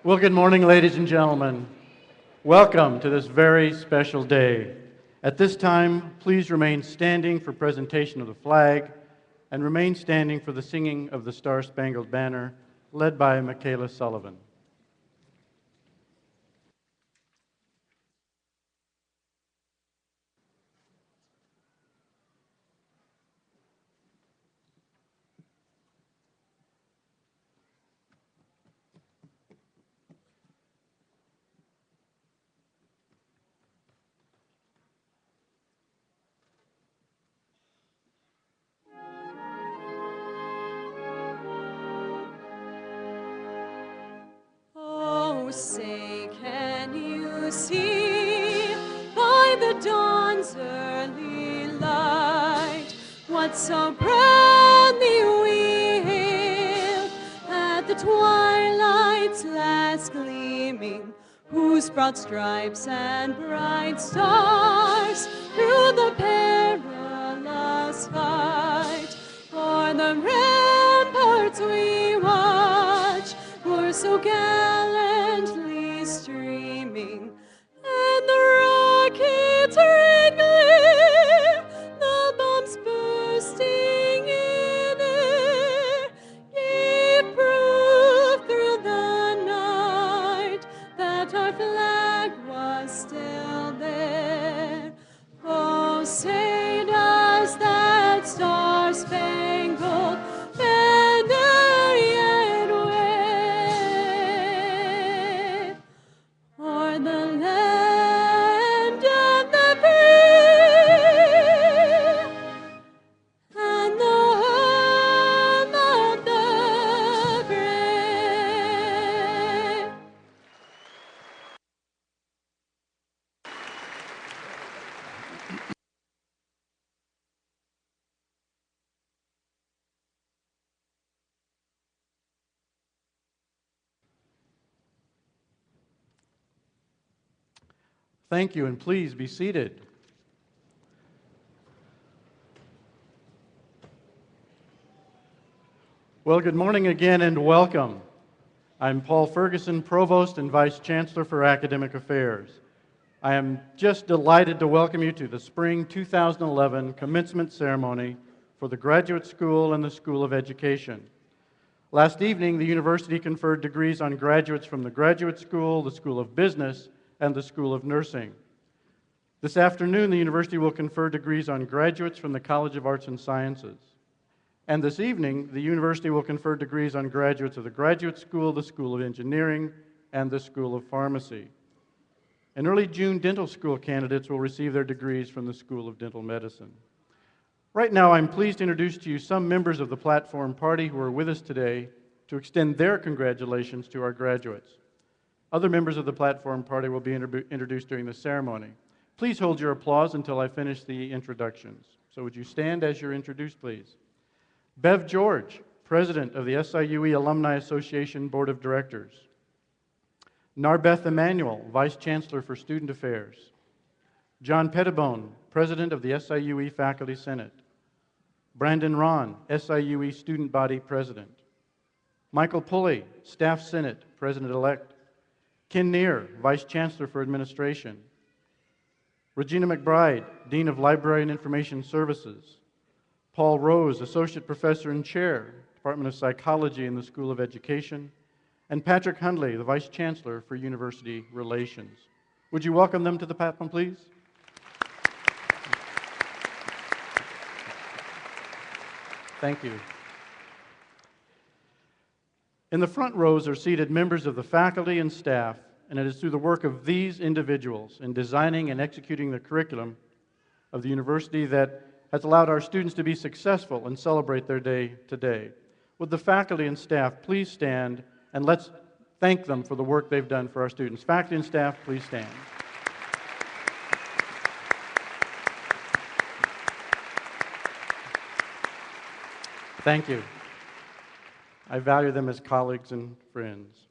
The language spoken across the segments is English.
Well, good morning, ladies and gentlemen. Welcome to this very special day. At this time, please remain standing for presentation of the flag and remain standing for the singing of the Star-Spangled Banner, led by Michaela Sullivan. Oh, say, can you see by the dawn's early light what so proudly we hailed at the twilight's last gleaming, whose broad stripes and bright stars through the perilous fight o'er the ramparts we watch were so gallantly streaming, and the rockets red glare, the bombs bursting in air, gave proof through the night that our flag was still there. Oh, say does that star-spangled banner yet wave o'er the land of the free and the home of the brave? Thank you, and please be seated. Well, good morning again and welcome. I'm Paul Ferguson, Provost and Vice Chancellor for Academic Affairs. I am just delighted to welcome you to the Spring 2011 Commencement Ceremony for the Graduate School and the School of Education. Last evening, the university conferred degrees on graduates from the Graduate School, the School of Business, and the School of Nursing. This afternoon, the university will confer degrees on graduates from the College of Arts and Sciences. And this evening, the university will confer degrees on graduates of the Graduate School, the School of Engineering, and the School of Pharmacy. In early June, dental school candidates will receive their degrees from the School of Dental Medicine. Right now, I'm pleased to introduce to you some members of the platform party who are with us today to extend their congratulations to our graduates. Other members of the platform party will be introduced during the ceremony. Please hold your applause until I finish the introductions. So would you stand as you're introduced, please? Bev George, President of the SIUE Alumni Association Board of Directors. Narbeth Emanuel, Vice Chancellor for Student Affairs. John Pettibone, President of the SIUE Faculty Senate. Brandon Ron, SIUE Student Body President. Michael Pulley, Staff Senate President-elect. Ken Neer, Vice Chancellor for Administration. Regina McBride, Dean of Library and Information Services. Paul Rose, Associate Professor and Chair, Department of Psychology in the School of Education. And Patrick Hundley, the Vice Chancellor for University Relations. Would you welcome them to the platform, please? Thank you. In the front rows are seated members of the faculty and staff, and it is through the work of these individuals in designing and executing the curriculum of the university that has allowed our students to be successful and celebrate their day today. Would the faculty and staff please stand, and let's thank them for the work they've done for our students. Faculty and staff, please stand. Thank you. I value them as colleagues and friends.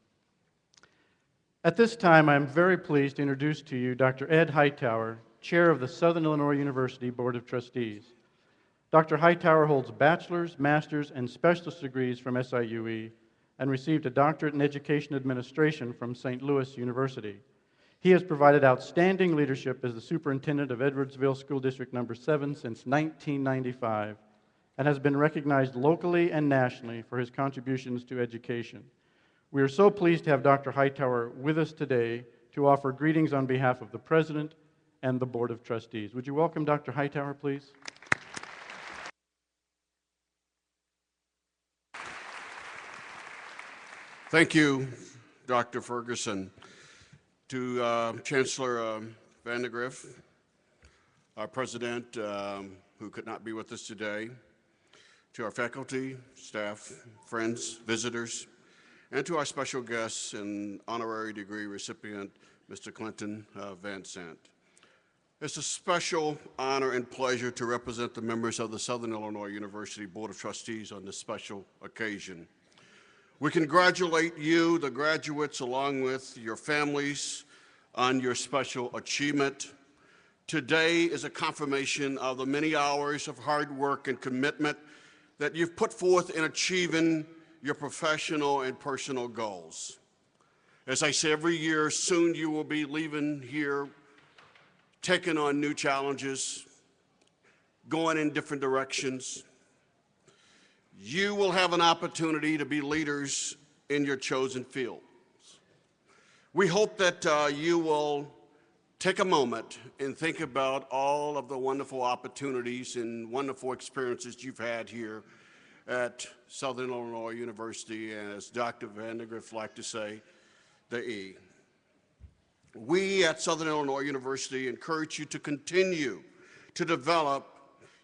At this time, I am very pleased to introduce to you Dr. Ed Hightower, Chair of the Southern Illinois University Board of Trustees. Dr. Hightower holds bachelor's, master's, and specialist degrees from SIUE and received a doctorate in education administration from St. Louis University. He has provided outstanding leadership as the superintendent of Edwardsville School District Number 7 since 1995 and has been recognized locally and nationally for his contributions to education. We are so pleased to have Dr. Hightower with us today to offer greetings on behalf of the President and the Board of Trustees. Would you welcome Dr. Hightower, please? Thank you, Dr. Ferguson. To Chancellor Vandegrift, our president, who could not be with us today, to our faculty, staff, friends, visitors, and to our special guests and honorary degree recipient, Mr. Clinton Van Sant. It's a special honor and pleasure to represent the members of the Southern Illinois University Board of Trustees on this special occasion. We congratulate you, the graduates, along with your families, on your special achievement. Today is a confirmation of the many hours of hard work and commitment that you've put forth in achieving your professional and personal goals. As I say every year, soon you will be leaving here, taking on new challenges, going in different directions. You will have an opportunity to be leaders in your chosen fields. We hope that you will take a moment and think about all of the wonderful opportunities and wonderful experiences you've had here at Southern Illinois University, and as Dr. Vandegrift liked to say, the E. We at Southern Illinois University encourage you to continue to develop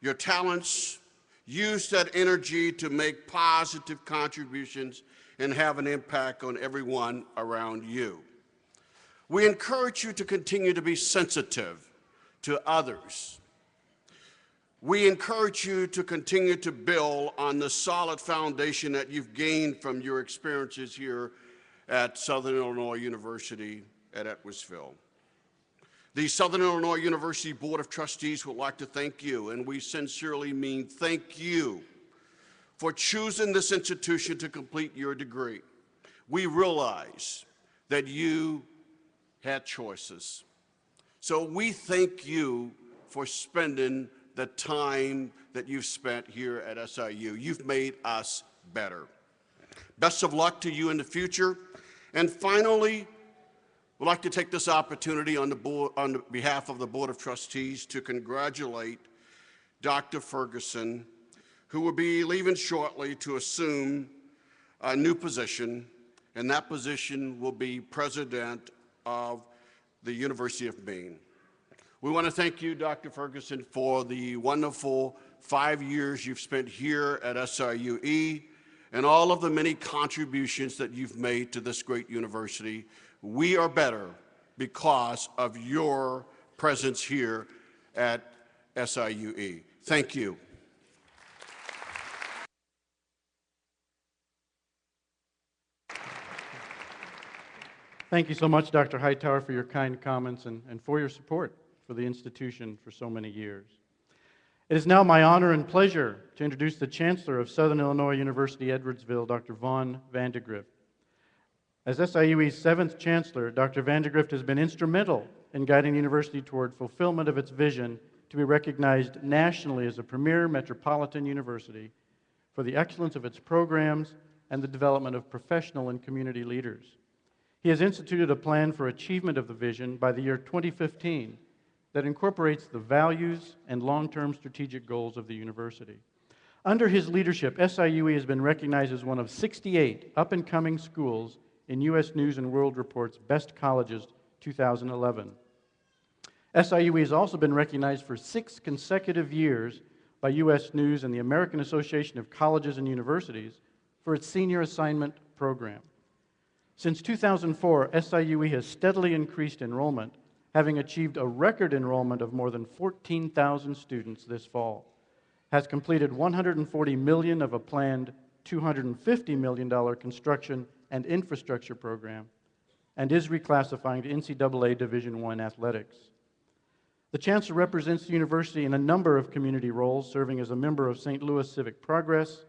your talents, use that energy to make positive contributions and have an impact on everyone around you. We encourage you to continue to be sensitive to others. We encourage you to continue to build on the solid foundation that you've gained from your experiences here at Southern Illinois University at Edwardsville. The Southern Illinois University Board of Trustees would like to thank you, and we sincerely mean thank you, for choosing this institution to complete your degree. We realize that you had choices. So we thank you for spending the time that you've spent here at SIU. You've made us better. Best of luck to you in the future. And finally, we'd like to take this opportunity on behalf of the Board of Trustees to congratulate Dr. Ferguson, who will be leaving shortly to assume a new position, and that position will be President of the University of Maine. We want to thank you, Dr. Ferguson, for the wonderful 5 years you've spent here at SIUE and all of the many contributions that you've made to this great university. We are better because of your presence here at SIUE. Thank you. Thank you so much, Dr. Hightower, for your kind comments and for your support for the institution for so many years. It is now my honor and pleasure to introduce the Chancellor of Southern Illinois University Edwardsville, Dr. Vaughn Vandegrift. As SIUE's 7th Chancellor, Dr. Vandegrift has been instrumental in guiding the university toward fulfillment of its vision to be recognized nationally as a premier metropolitan university for the excellence of its programs and the development of professional and community leaders. He has instituted a plan for achievement of the vision by the year 2015 that incorporates the values and long-term strategic goals of the university. Under his leadership, SIUE has been recognized as one of 68 up-and-coming schools in U.S. News and World Report's Best Colleges 2011. SIUE has also been recognized for 6 consecutive years by U.S. News and the American Association of Colleges and Universities for its senior assignment program. Since 2004, SIUE has steadily increased enrollment, having achieved a record enrollment of more than 14,000 students this fall, has completed $140 million of a planned $250 million construction and infrastructure program, and is reclassifying to NCAA Division I athletics. The Chancellor represents the university in a number of community roles, serving as a member of St. Louis Civic Progress,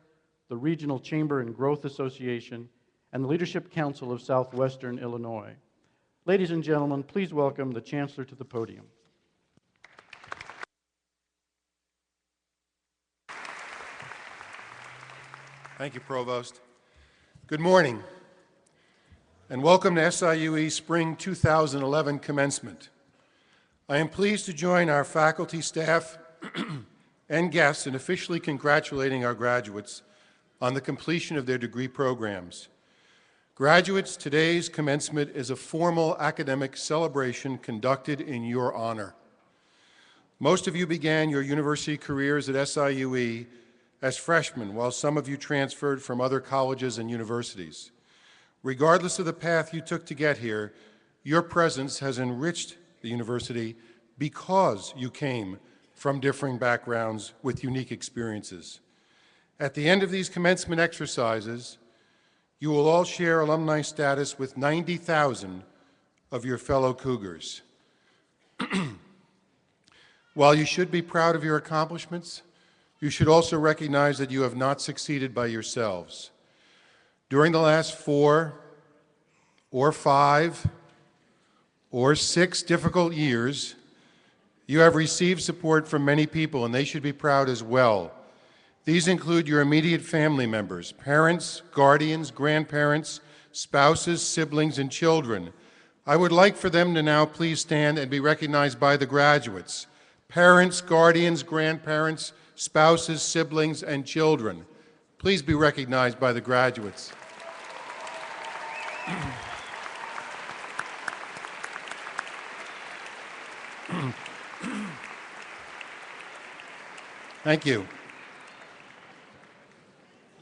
the Regional Chamber and Growth Association, and the Leadership Council of Southwestern Illinois. Ladies and gentlemen, please welcome the Chancellor to the podium. Thank you, Provost. Good morning, and welcome to SIUE Spring 2011 Commencement. I am pleased to join our faculty, staff, and guests in officially congratulating our graduates on the completion of their degree programs. Graduates, today's commencement is a formal academic celebration conducted in your honor. Most of you began your university careers at SIUE as freshmen, while some of you transferred from other colleges and universities. Regardless of the path you took to get here, your presence has enriched the university because you came from differing backgrounds with unique experiences. At the end of these commencement exercises, you will all share alumni status with 90,000 of your fellow Cougars. While you should be proud of your accomplishments, you should also recognize that you have not succeeded by yourselves. During the last 4 or 5 or 6 difficult years, you have received support from many people, and they should be proud as well. These include your immediate family members, parents, guardians, grandparents, spouses, siblings, and children. I would like for them to now please stand and be recognized by the graduates. Parents, guardians, grandparents, spouses, siblings, and children. Please be recognized by the graduates. Thank you.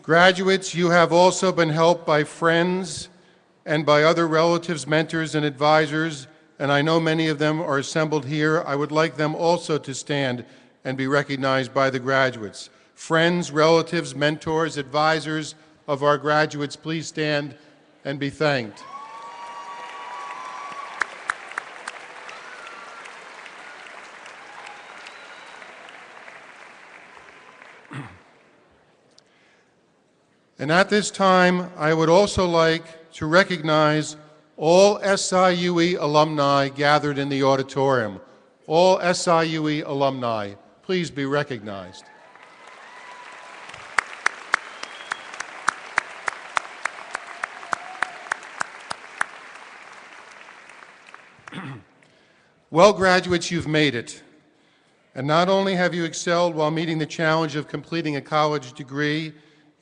Graduates, you have also been helped by friends and by other relatives, mentors, and advisors, and I know many of them are assembled here. I would like them also to stand and be recognized by the graduates. Friends, relatives, mentors, advisors of our graduates, please stand and be thanked. And at this time, I would also like to recognize all SIUE alumni gathered in the auditorium. All SIUE alumni, please be recognized. Well, graduates, you've made it. And not only have you excelled while meeting the challenge of completing a college degree,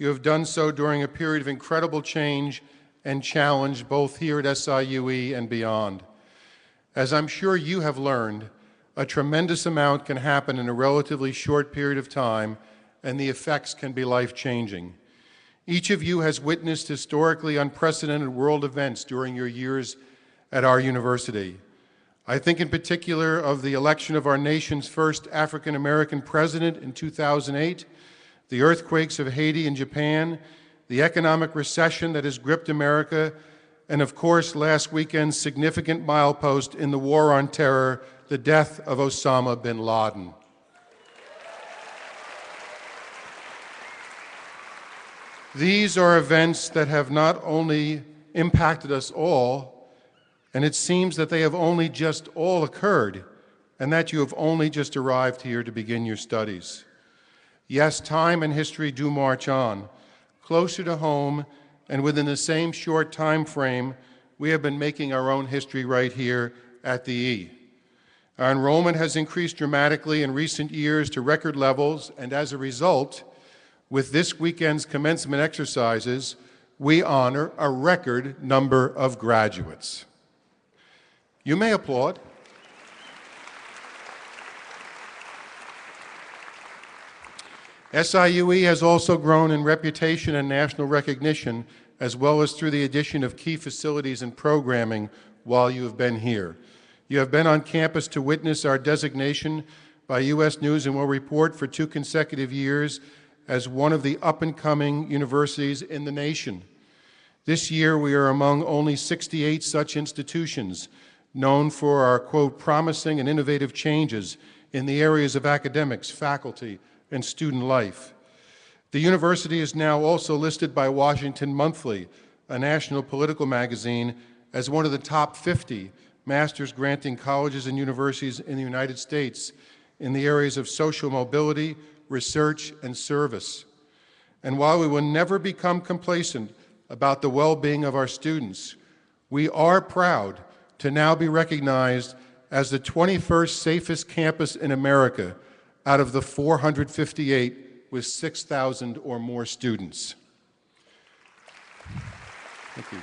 you have done so during a period of incredible change and challenge both here at SIUE and beyond. As I'm sure you have learned, a tremendous amount can happen in a relatively short period of time, and the effects can be life-changing. Each of you has witnessed historically unprecedented world events during your years at our university. I think in particular of the election of our nation's first African-American president in 2008, the earthquakes of Haiti and Japan, the economic recession that has gripped America, and of course last weekend's significant milepost in the war on terror, the death of Osama bin Laden. These are events that have not only impacted us all, and it seems that they have only just all occurred, and that you have only just arrived here to begin your studies. Yes, time and history do march on. Closer to home, and within the same short time frame, we have been making our own history right here at the E. Our enrollment has increased dramatically in recent years to record levels, and as a result, with this weekend's commencement exercises, we honor a record number of graduates. You may applaud. SIUE has also grown in reputation and national recognition, as well as through the addition of key facilities and programming while you have been here. You have been on campus to witness our designation by U.S. News & World Report for 2 consecutive years as one of the up-and-coming universities in the nation. This year, we are among only 68 such institutions known for our, quote, promising and innovative changes in the areas of academics, faculty, and student life. The university is now also listed by Washington Monthly a national political magazine, as one of the top 50 master's granting colleges and universities in the United States in the areas of social mobility, research, and service. And while we will never become complacent about the well-being of our students, we are proud to now be recognized as the 21st safest campus in America out of the 458 with 6,000 or more students. Thank you.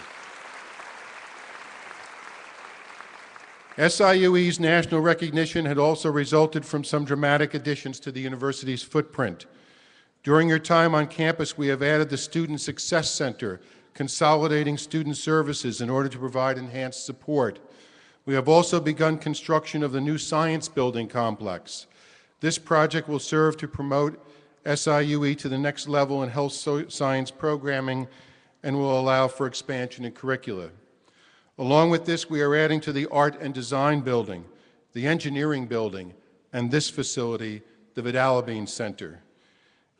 SIUE's national recognition had also resulted from some dramatic additions to the university's footprint. During your time on campus, we have added the Student Success Center, consolidating student services in order to provide enhanced support. We have also begun construction of the new Science Building complex. This project will serve to promote SIUE to the next level in health science programming and will allow for expansion in curricula. Along with this, we are adding to the Art and Design Building, the Engineering Building, and this facility, the Vidalabine Center.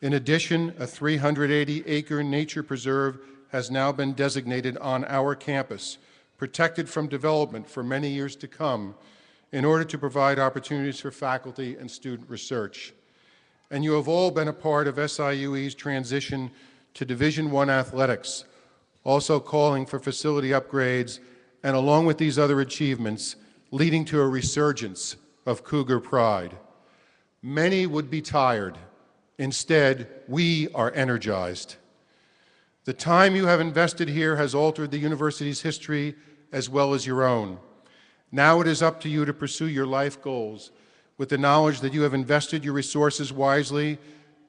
In addition, a 380-acre nature preserve has now been designated on our campus, protected from development for many years to come, in order to provide opportunities for faculty and student research. And you have all been a part of SIUE's transition to Division I athletics, also calling for facility upgrades, and along with these other achievements, leading to a resurgence of Cougar pride. Many would be tired. Instead, we are energized. The time you have invested here has altered the university's history as well as your own. Now it is up to you to pursue your life goals with the knowledge that you have invested your resources wisely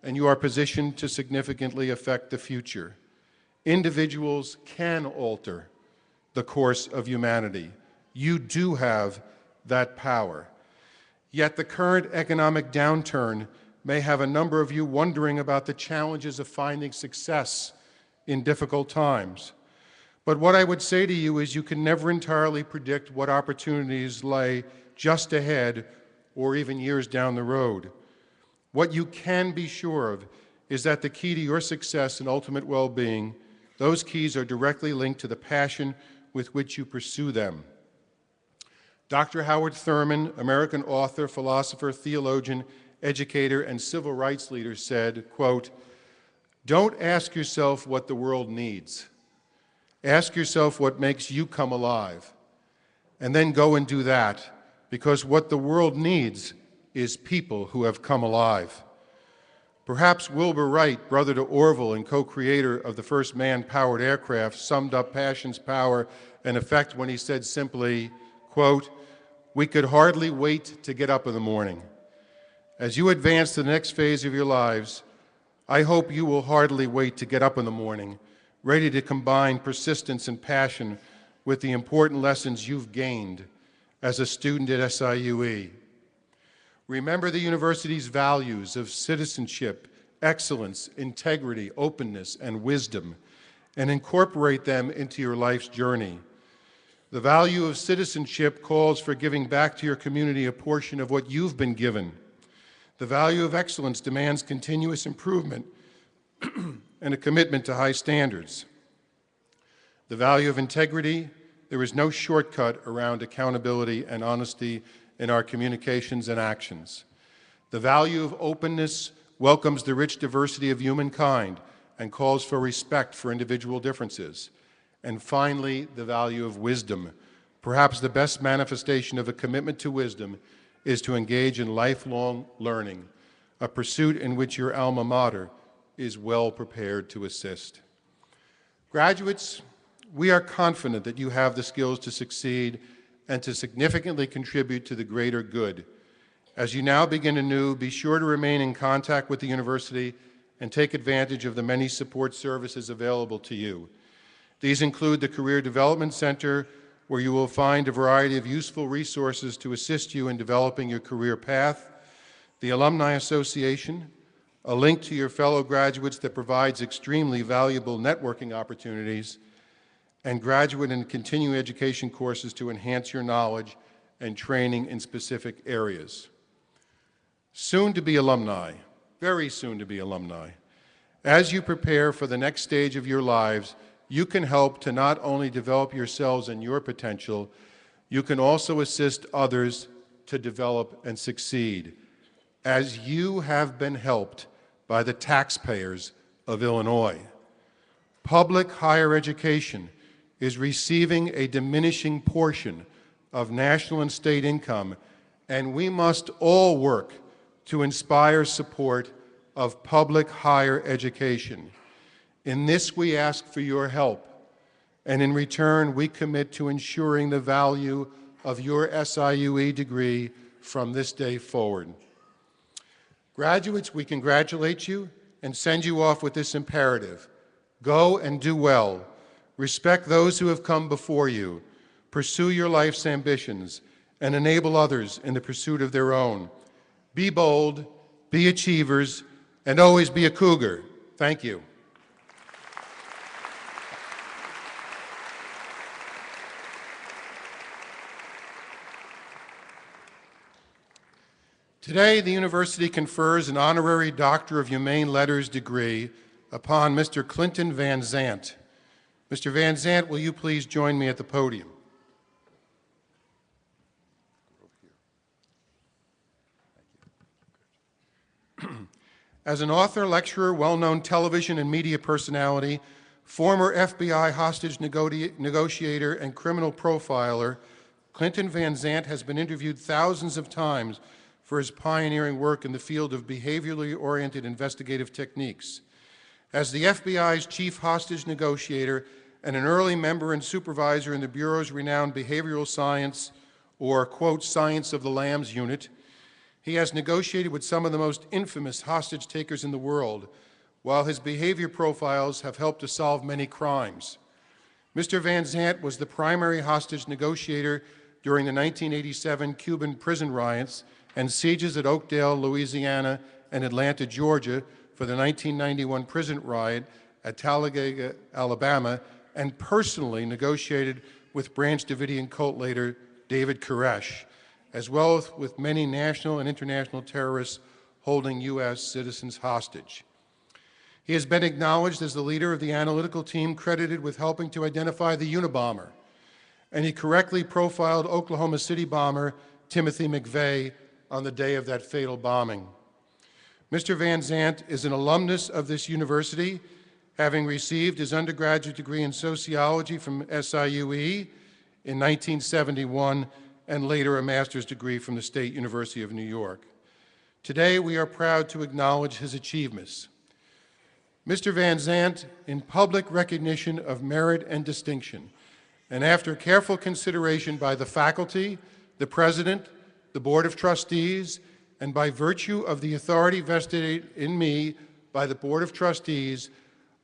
and you are positioned to significantly affect the future. Individuals can alter the course of humanity. You do have that power. Yet the current economic downturn may have a number of you wondering about the challenges of finding success in difficult times. But what I would say to you is you can never entirely predict what opportunities lay just ahead or even years down the road. What you can be sure of is that the key to your success and ultimate well-being, those keys are directly linked to the passion with which you pursue them. Dr. Howard Thurman, American author, philosopher, theologian, educator, and civil rights leader said, quote, "Don't ask yourself what the world needs. Ask yourself what makes you come alive, and then go and do that, because what the world needs is people who have come alive." Perhaps Wilbur Wright, brother to Orville and co-creator of the first man-powered aircraft, summed up passion's power and effect when he said simply, quote, "We could hardly wait to get up in the morning." As you advance to the next phase of your lives, I hope you will hardly wait to get up in the morning, ready to combine persistence and passion with the important lessons you've gained as a student at SIUE. Remember the university's values of citizenship, excellence, integrity, openness, and wisdom, and incorporate them into your life's journey. The value of citizenship calls for giving back to your community a portion of what you've been given. The value of excellence demands continuous improvement and a commitment to high standards. The value of integrity, there is no shortcut around accountability and honesty in our communications and actions. The value of openness welcomes the rich diversity of humankind and calls for respect for individual differences. And finally, the value of wisdom. Perhaps the best manifestation of a commitment to wisdom is to engage in lifelong learning, a pursuit in which your alma mater is well prepared to assist. Graduates, we are confident that you have the skills to succeed and to significantly contribute to the greater good. As you now begin anew, be sure to remain in contact with the university and take advantage of the many support services available to you. These include the Career Development Center, where you will find a variety of useful resources to assist you in developing your career path, the Alumni Association, a link to your fellow graduates that provides extremely valuable networking opportunities, and graduate and continuing education courses to enhance your knowledge and training in specific areas. Soon to be alumni, very soon to be alumni. As you prepare for the next stage of your lives, you can help to not only develop yourselves and your potential, you can also assist others to develop and succeed, as you have been helped by the taxpayers of Illinois. Public higher education is receiving a diminishing portion of national and state income, and we must all work to inspire support of public higher education. In this, we ask for your help, and in return, we commit to ensuring the value of your SIUE degree from this day forward. Graduates, we congratulate you and send you off with this imperative. Go and do well. Respect those who have come before you. Pursue your life's ambitions and enable others in the pursuit of their own. Be bold, be achievers, and always be a cougar. Thank you. Today, the university confers an honorary Doctor of Humane Letters degree upon Mr. Clinton Van Zandt. Mr. Van Zandt, will you please join me at the podium? As an author, lecturer, well-known television and media personality, former FBI hostage negotiator, and criminal profiler, Clinton Van Zandt has been interviewed thousands of times for his pioneering work in the field of behaviorally oriented investigative techniques. As the FBI's chief hostage negotiator and an early member and supervisor in the Bureau's renowned behavioral science, or, quote, science of the lambs unit, he has negotiated with some of the most infamous hostage takers in the world, while his behavior profiles have helped to solve many crimes. Mr. Van Zandt was the primary hostage negotiator during the 1987 Cuban prison riots and sieges at Oakdale, Louisiana, and Atlanta, Georgia, for the 1991 prison riot at Talladega, Alabama, and personally negotiated with Branch Davidian cult leader David Koresh, as well as with many national and international terrorists holding U.S. citizens hostage. He has been acknowledged as the leader of the analytical team credited with helping to identify the Unabomber, and he correctly profiled Oklahoma City bomber Timothy McVeigh on the day of that fatal bombing. Mr. Van Zandt is an alumnus of this university, having received his undergraduate degree in sociology from SIUE in 1971 and later a master's degree from the State University of New York. Today, we are proud to acknowledge his achievements. Mr. Van Zandt, in public recognition of merit and distinction, and after careful consideration by the faculty, the president, the Board of Trustees, and by virtue of the authority vested in me by the Board of Trustees,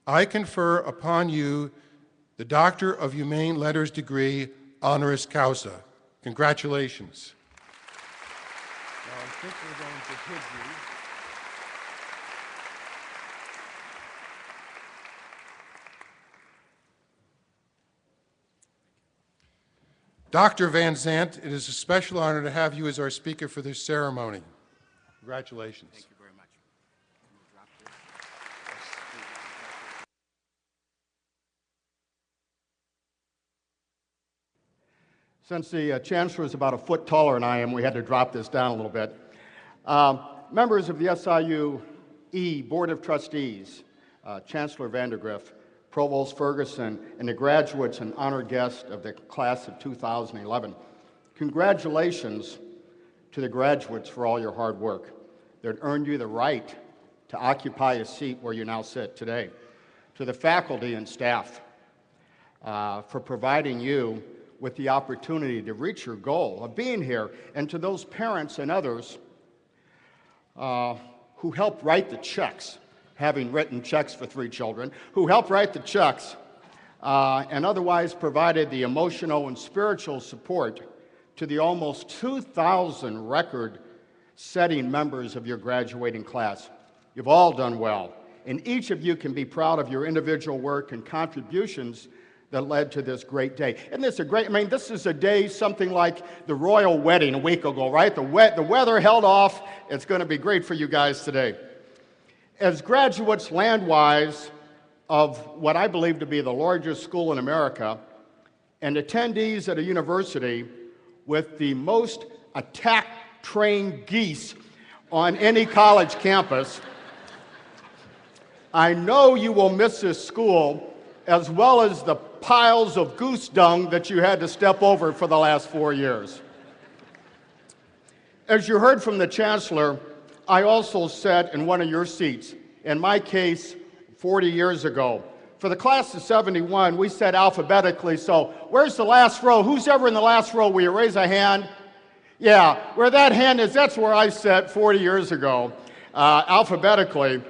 I confer upon you the Doctor of Humane Letters degree, honoris causa. Congratulations. Now, I think we're going to hit you. Dr. Van Zandt, it is a special honor to have you as our speaker for this ceremony. Congratulations. Thank you very much. Since the Chancellor is about a foot taller than I am, we had to drop this down a little bit. Members of the SIUE Board of Trustees, Chancellor Vandergriff, Provost Ferguson, and the graduates and honored guests of the class of 2011, congratulations to the graduates for all your hard work that earned you the right to occupy a seat where you now sit today. To the faculty and staff for providing you with the opportunity to reach your goal of being here, and to those parents and others who helped write the checks, having written checks for 3 children, who helped write the checks and otherwise provided the emotional and spiritual support to the almost 2,000 record-setting members of your graduating class. You've all done well, and each of you can be proud of your individual work and contributions that led to this great day. Isn't this a great, I mean, this is a day something like the royal wedding a week ago, right? The weather held off. It's going to be great for you guys today. As graduates land-wise of what I believe to be the largest school in America and attendees at a university with the most attack-trained geese on any college campus, I know you will miss this school as well as the piles of goose dung that you had to step over for the last 4 years. As you heard from the Chancellor, I also sat in one of your seats, in my case, 40 years ago. For the class of 71, we sat alphabetically, so where's the last row? Who's ever in the last row? Will you raise a hand? Yeah, where that hand is, that's where I sat 40 years ago, alphabetically.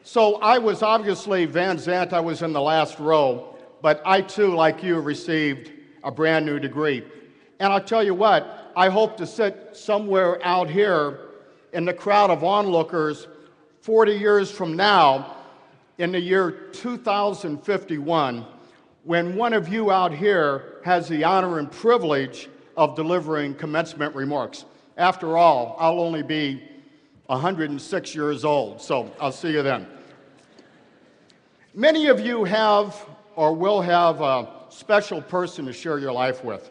So I was obviously Van Zandt, I was in the last row, but I too, like you, received a brand new degree. And I'll tell you what, I hope to sit somewhere out here in the crowd of onlookers 40 years from now, in the year 2051, when one of you out here has the honor and privilege of delivering commencement remarks. After all, I'll only be 106 years old, so I'll see you then. Many of you have or will have a special person to share your life with.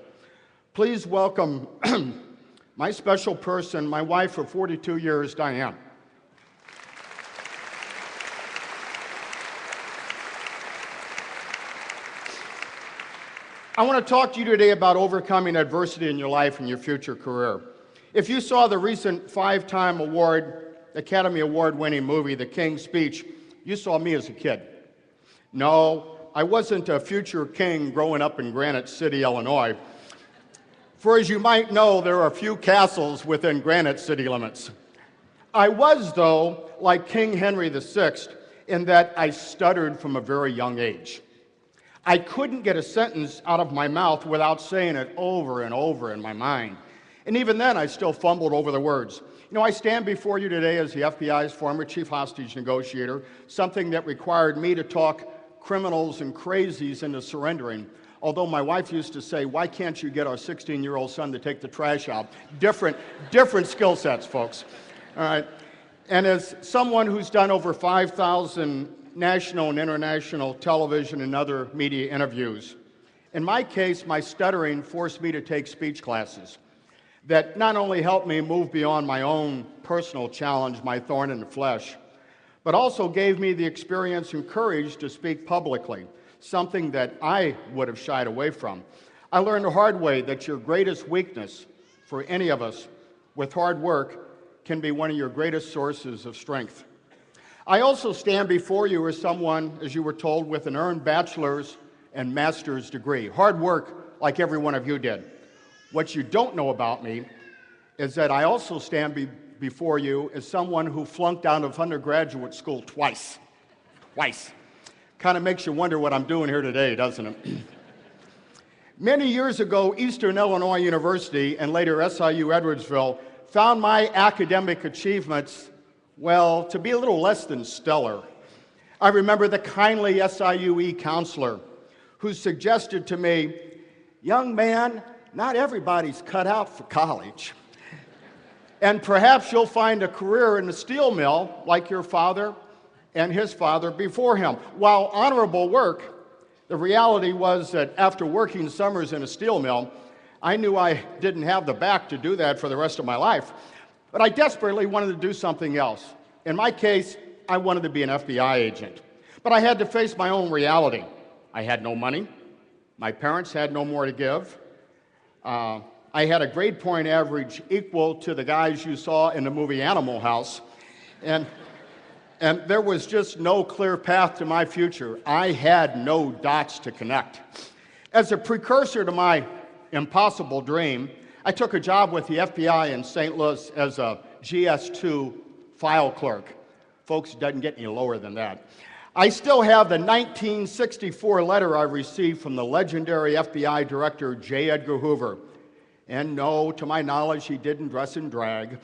Please welcome my special person, my wife for 42 years, Diane. I want to talk to you today about overcoming adversity in your life and your future career. If you saw the recent 5-time Academy Award-winning movie, The King's Speech, you saw me as a kid. No, I wasn't a future king growing up in Granite City, Illinois. For as you might know, there are few castles within Granite City limits. I was, though, like King Henry VI, in that I stuttered from a very young age. I couldn't get a sentence out of my mouth without saying it over and over in my mind. And even then, I still fumbled over the words. You know, I stand before you today as the FBI's former chief hostage negotiator, something that required me to talk criminals and crazies into surrendering. Although my wife used to say, why can't you get our 16-year-old son to take the trash out? Different skill sets, folks. All right. And as someone who's done over 5,000 national and international television and other media interviews, in my case, my stuttering forced me to take speech classes that not only helped me move beyond my own personal challenge, my thorn in the flesh, but also gave me the experience and courage to speak publicly, something that I would have shied away from. I learned the hard way that your greatest weakness for any of us with hard work can be one of your greatest sources of strength. I also stand before you as someone, as you were told, with an earned bachelor's and master's degree. Hard work like every one of you did. What you don't know about me is that I also stand before you as someone who flunked out of undergraduate school twice. Kind of makes you wonder what I'm doing here today, doesn't it? Many years ago, Eastern Illinois University and later SIU Edwardsville found my academic achievements, well, to be a little less than stellar. I remember the kindly SIUE counselor who suggested to me, young man, not everybody's cut out for college. And perhaps you'll find a career in the steel mill like your father and his father before him. While honorable work, the reality was that after working summers in a steel mill, I knew I didn't have the back to do that for the rest of my life. But I desperately wanted to do something else. In my case, I wanted to be an FBI agent. But I had to face my own reality. I had no money. My parents had no more to give. I had a grade point average equal to the guys you saw in the movie Animal House. And there was just no clear path to my future. I had no dots to connect. As a precursor to my impossible dream, I took a job with the FBI in St. Louis as a GS2 file clerk. Folks, it doesn't get any lower than that. I still have the 1964 letter I received from the legendary FBI director, J. Edgar Hoover. And no, to my knowledge, he didn't dress in drag,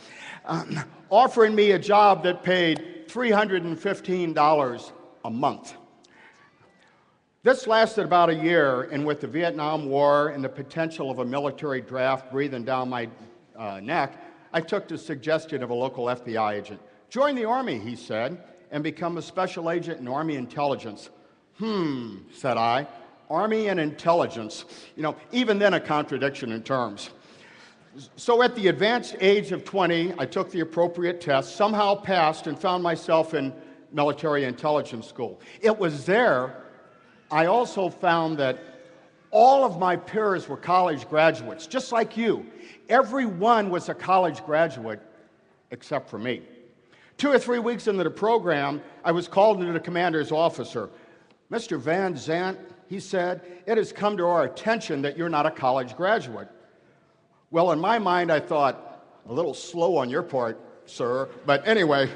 offering me a job that paid $315 a month. This lasted about a year, and with the Vietnam War and the potential of a military draft breathing down my neck, I took the suggestion of a local FBI agent. Join the Army, he said, and become a special agent in Army intelligence. Said I. Army and intelligence. Even then a contradiction in terms. So at the advanced age of 20, I took the appropriate test, somehow passed, and found myself in military intelligence school. It was there I also found that all of my peers were college graduates, just like you. Everyone was a college graduate except for me. 2 or 3 weeks into the program, I was called into the commander's officer. Mr. Van Zant, he said, it has come to our attention that you're not a college graduate. Well, in my mind, I thought, a little slow on your part, sir. But anyway,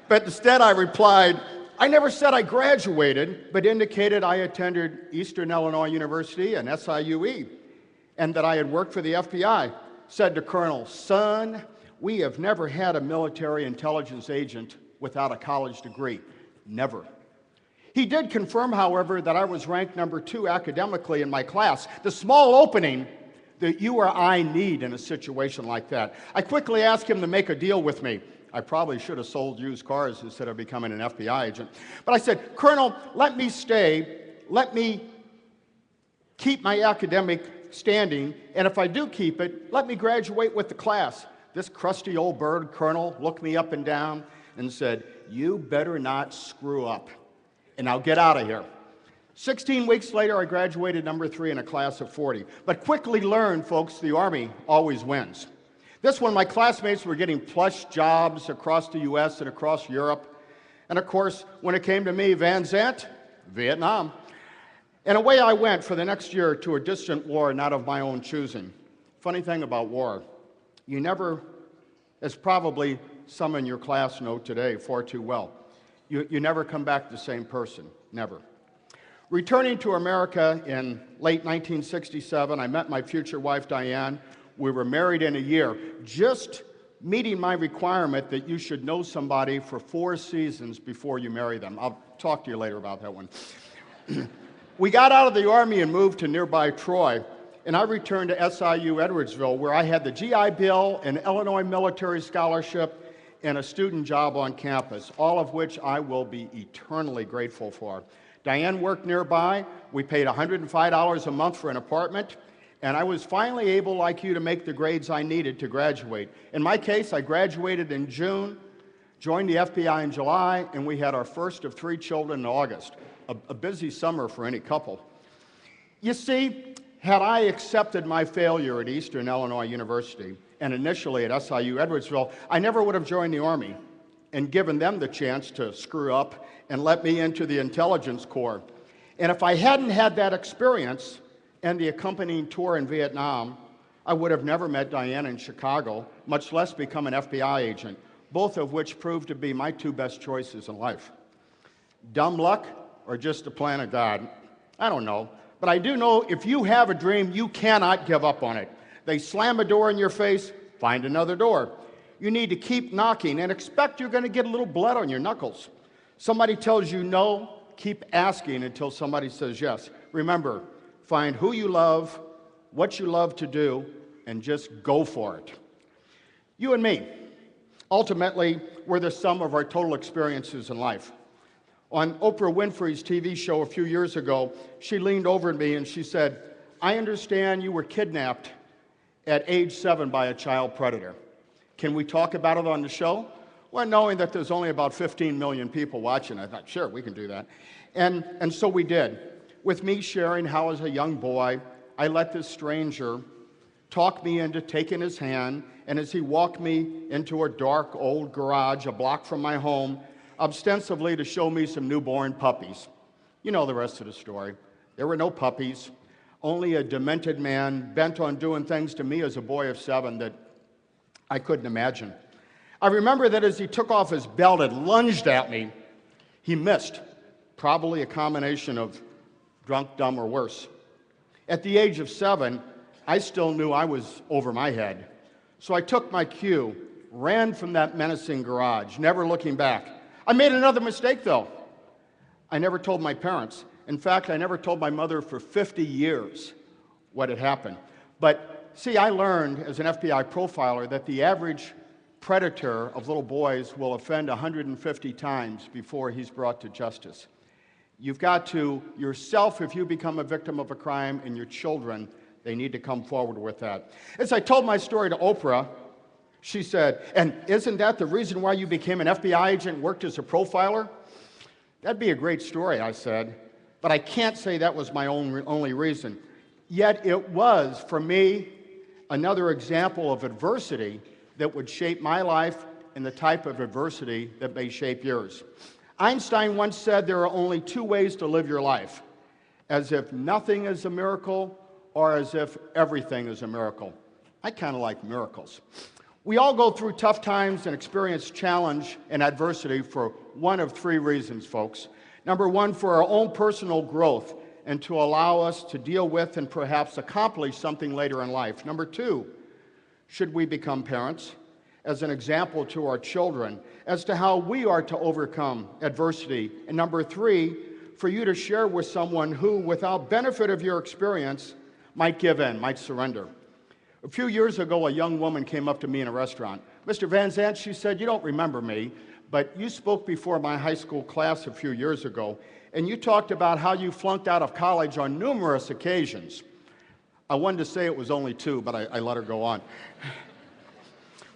but instead I replied, I never said I graduated, but indicated I attended Eastern Illinois University and SIUE, and that I had worked for the FBI. Said to Colonel, son, we have never had a military intelligence agent without a college degree. Never. He did confirm, however, that I was ranked number 2 academically in my class, the small opening that you or I need in a situation like that. I quickly asked him to make a deal with me. I probably should have sold used cars instead of becoming an FBI agent. But I said, Colonel, let me stay, let me keep my academic standing, and if I do keep it, let me graduate with the class. This crusty old bird, Colonel, looked me up and down and said, you better not screw up, and I'll get out of here. 16 weeks later, I graduated number 3 in a class of 40. But quickly learned, folks, the Army always wins. This one, my classmates were getting plush jobs across the U.S. and across Europe. And of course, when it came to me, Van Zant, Vietnam. And away I went for the next year to a distant war not of my own choosing. Funny thing about war, you never, as probably some in your class know today far too well, you never come back the same person, never. Returning to America in late 1967, I met my future wife, Diane. We were married in a year, just meeting my requirement that you should know somebody for 4 seasons before you marry them. I'll talk to you later about that one. We got out of the Army and moved to nearby Troy, and I returned to SIU Edwardsville, where I had the GI Bill, an Illinois military scholarship, and a student job on campus, all of which I will be eternally grateful for. Diane worked nearby. We paid $105 a month for an apartment, and I was finally able, like you, to make the grades I needed to graduate. In my case, I graduated in June, joined the FBI in July, and we had our first of 3 children in August. A busy summer for any couple. You see, had I accepted my failure at Eastern Illinois University and initially at SIU Edwardsville, I never would have joined the Army and given them the chance to screw up and let me into the intelligence corps. And if I hadn't had that experience and the accompanying tour in Vietnam, I would have never met Diane in Chicago, much less become an FBI agent, both of which proved to be my 2 best choices in life. Dumb luck or just the plan of God? I don't know. But I do know if you have a dream, you cannot give up on it. They slam a door in your face, find another door. You need to keep knocking and expect you're going to get a little blood on your knuckles. Somebody tells you no, keep asking until somebody says yes. Remember, find who you love, what you love to do, and just go for it. You and me, ultimately, we're the sum of our total experiences in life. On Oprah Winfrey's TV show a few years ago, she leaned over to me and she said, I understand you were kidnapped at age 7 by a child predator. Can we talk about it on the show? Well, knowing that there's only about 15 million people watching, I thought, sure, we can do that. And so we did. With me sharing how, as a young boy, I let this stranger talk me into taking his hand, and as he walked me into a dark old garage a block from my home, ostensibly to show me some newborn puppies. You know the rest of the story. There were no puppies, only a demented man bent on doing things to me as a boy of 7 that I couldn't imagine. I remember that as he took off his belt and lunged at me, he missed, probably a combination of drunk, dumb, or worse. At the age of 7, I still knew I was over my head. So I took my cue, ran from that menacing garage, never looking back. I made another mistake, though. I never told my parents. In fact, I never told my mother for 50 years what had happened. But see, I learned as an FBI profiler that the average predator of little boys will offend 150 times before he's brought to justice. You've got to, yourself, if you become a victim of a crime, and your children, they need to come forward with that. As I told my story to Oprah, she said, "And isn't that the reason why you became an FBI agent and worked as a profiler?" "That'd be a great story," I said, "but I can't say that was my only reason." Yet it was, for me, another example of adversity that would shape my life and the type of adversity that may shape yours. Einstein once said there are only two ways to live your life: as if nothing is a miracle, or as if everything is a miracle. I kind of like miracles. We all go through tough times and experience challenge and adversity for one of three reasons, folks. Number one, for our own personal growth and to allow us to deal with and perhaps accomplish something later in life. Number two, should we become parents, as an example to our children as to how we are to overcome adversity. And number three, for you to share with someone who, without benefit of your experience, might give in, might surrender. A few years ago, a young woman came up to me in a restaurant. "Mr. Van Zandt," she said, "you don't remember me, but you spoke before my high school class a few years ago, and you talked about how you flunked out of college on numerous occasions." I wanted to say it was only two, but I let her go on.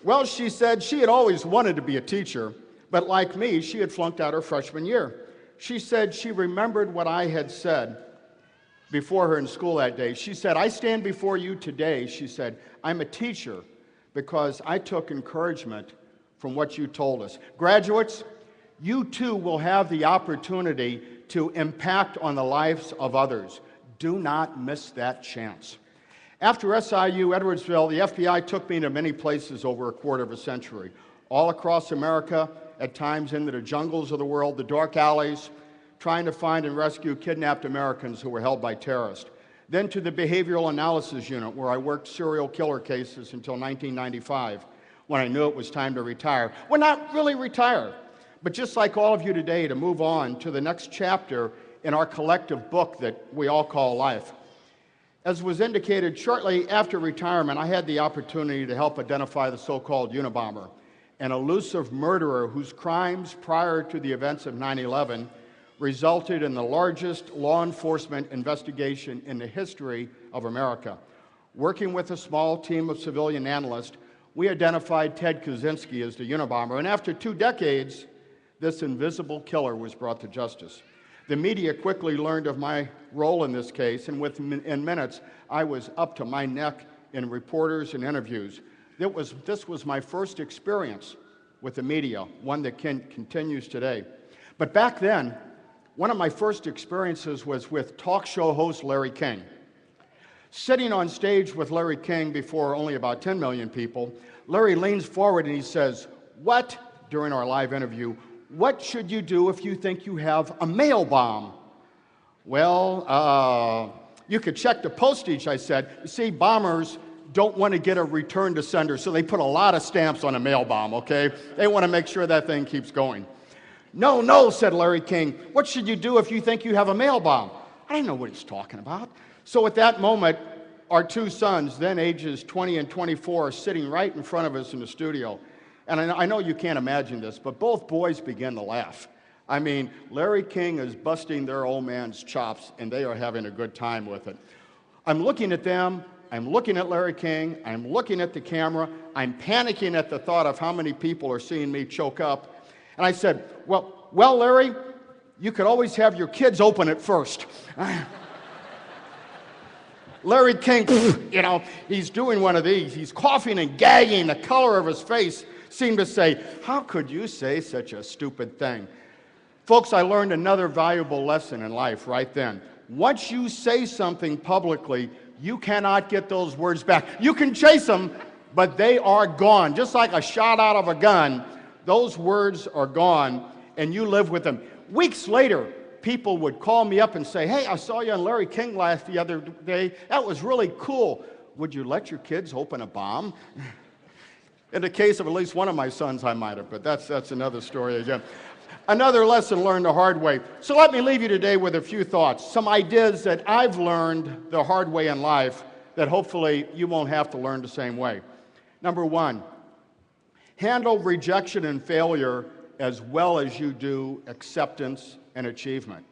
Well, she said she had always wanted to be a teacher, but like me, she had flunked out her freshman year. She said she remembered what I had said before her in school that day. She said, "I stand before you today," she said, "I'm a teacher because I took encouragement from what you told us." Graduates, you too will have the opportunity to impact on the lives of others. Do not miss that chance. After SIU Edwardsville, the FBI took me to many places over a quarter of a century, all across America, at times into the jungles of the world, the dark alleys, trying to find and rescue kidnapped Americans who were held by terrorists. Then to the Behavioral Analysis Unit, where I worked serial killer cases until 1995, when I knew it was time to retire. Well, not really retire, but just like all of you today, to move on to the next chapter in our collective book that we all call life. As was indicated, shortly after retirement, I had the opportunity to help identify the so-called Unabomber, an elusive murderer whose crimes prior to the events of 9/11 resulted in the largest law enforcement investigation in the history of America. Working with a small team of civilian analysts, we identified Ted Kaczynski as the Unabomber, and after 2 decades, this invisible killer was brought to justice. The media quickly learned of my role in this case, and in minutes, I was up to my neck in reporters and interviews. This was my first experience with the media, one that continues today. But back then, one of my first experiences was with talk show host Larry King. Sitting on stage with Larry King before only about 10 million people, Larry leans forward and he says, during our live interview, "What should you do if you think you have a mail bomb?" "Well, you could check the postage," I said. "You see, bombers don't want to get a return to sender, so they put a lot of stamps on a mail bomb, okay? They want to make sure that thing keeps going." No, said Larry King. "What should you do if you think you have a mail bomb?" I didn't know what he's talking about. So at that moment, our 2 sons, then ages 20 and 24, are sitting right in front of us in the studio. And I know you can't imagine this, but both boys began to laugh. I mean, Larry King is busting their old man's chops, and they are having a good time with it. I'm looking at them, I'm looking at Larry King, I'm looking at the camera, I'm panicking at the thought of how many people are seeing me choke up. And I said, well, Larry, you could always have your kids open it first. Larry King, he's doing one of these. He's coughing and gagging. The color of his face seemed to say, "How could you say such a stupid thing?" Folks, I learned another valuable lesson in life right then. Once you say something publicly, you cannot get those words back. You can chase them, but they are gone. Just like a shot out of a gun, those words are gone, and you live with them. Weeks later, people would call me up and say, "Hey, I saw you on Larry King the other day. That was really cool. Would you let your kids open a bomb?" In the case of at least one of my sons, I might have, but that's another story again. Another lesson learned the hard way. So let me leave you today with a few thoughts, some ideas that I've learned the hard way in life that hopefully you won't have to learn the same way. Number 1, handle rejection and failure as well as you do acceptance and achievement.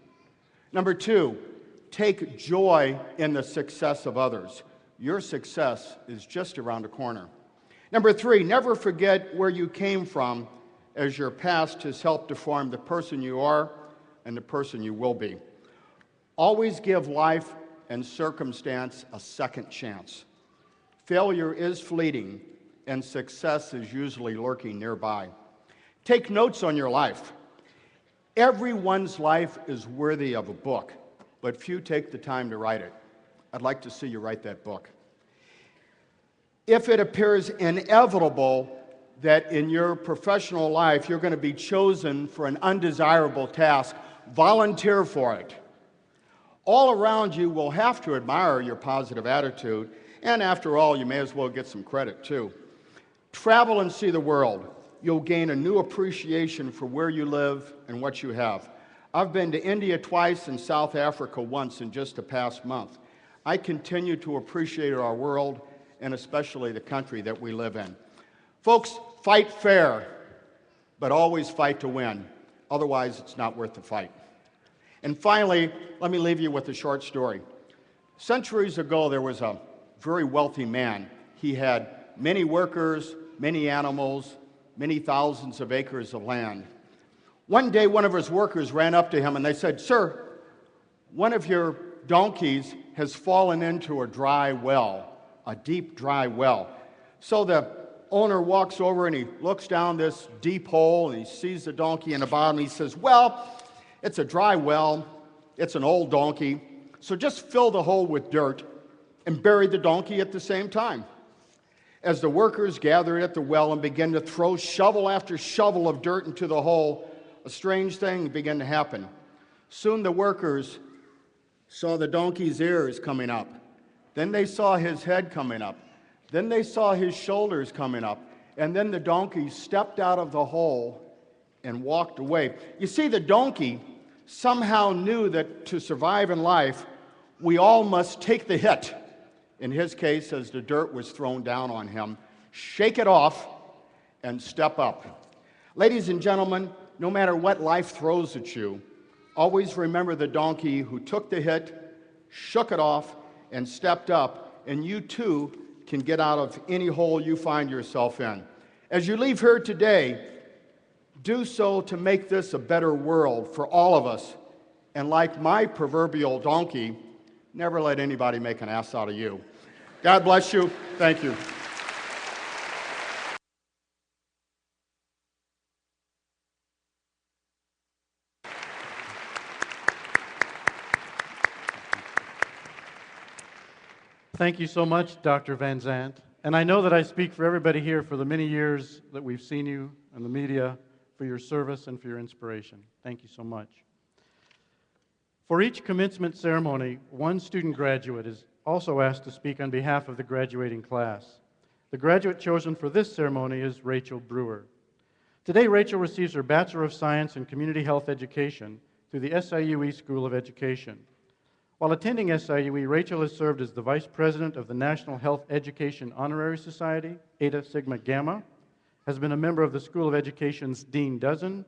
Number 2, take joy in the success of others. Your success is just around the corner. Number 3, never forget where you came from, as your past has helped to form the person you are and the person you will be. Always give life and circumstance a second chance. Failure is fleeting, and success is usually lurking nearby. Take notes on your life. Everyone's life is worthy of a book, but few take the time to write it. I'd like to see you write that book. If it appears inevitable that in your professional life you're going to be chosen for an undesirable task, volunteer for it. All around you will have to admire your positive attitude, and after all, you may as well get some credit too. Travel and see the world. You'll gain a new appreciation for where you live and what you have. I've been to India twice and South Africa once in just the past month. I continue to appreciate our world and especially the country that we live in. Folks, fight fair, but always fight to win. Otherwise, it's not worth the fight. And finally, let me leave you with a short story. Centuries ago, there was a very wealthy man. He had many workers, many animals, many thousands of acres of land. One day, one of his workers ran up to him and they said, "Sir, one of your donkeys has fallen into a dry well, a deep, dry well." So the owner walks over and he looks down this deep hole and he sees the donkey in the bottom. He says, "Well, it's a dry well. It's an old donkey. So just fill the hole with dirt and bury the donkey at the same time." As the workers gathered at the well and began to throw shovel after shovel of dirt into the hole, a strange thing began to happen. Soon the workers saw the donkey's ears coming up. Then they saw his head coming up. Then they saw his shoulders coming up. And then the donkey stepped out of the hole and walked away. You see, the donkey somehow knew that to survive in life, we all must take the hit. In his case, as the dirt was thrown down on him, shake it off and step up. Ladies and gentlemen, no matter what life throws at you, always remember the donkey who took the hit, shook it off, and stepped up, and you too can get out of any hole you find yourself in. As you leave here today, do so to make this a better world for all of us. And like my proverbial donkey, never let anybody make an ass out of you. God bless you. Thank you. Thank you so much, Dr. Van Zandt. And I know that I speak for everybody here for the many years that we've seen you in the media, for your service and for your inspiration. Thank you so much. For each commencement ceremony, one student graduate is also asked to speak on behalf of the graduating class. The graduate chosen for this ceremony is Rachel Brewer. Today, Rachel receives her Bachelor of Science in Community Health Education through the SIUE School of Education. While attending SIUE, Rachel has served as the Vice President of the National Health Education Honorary Society, Eta Sigma Gamma, has been a member of the School of Education's Dean Dozen,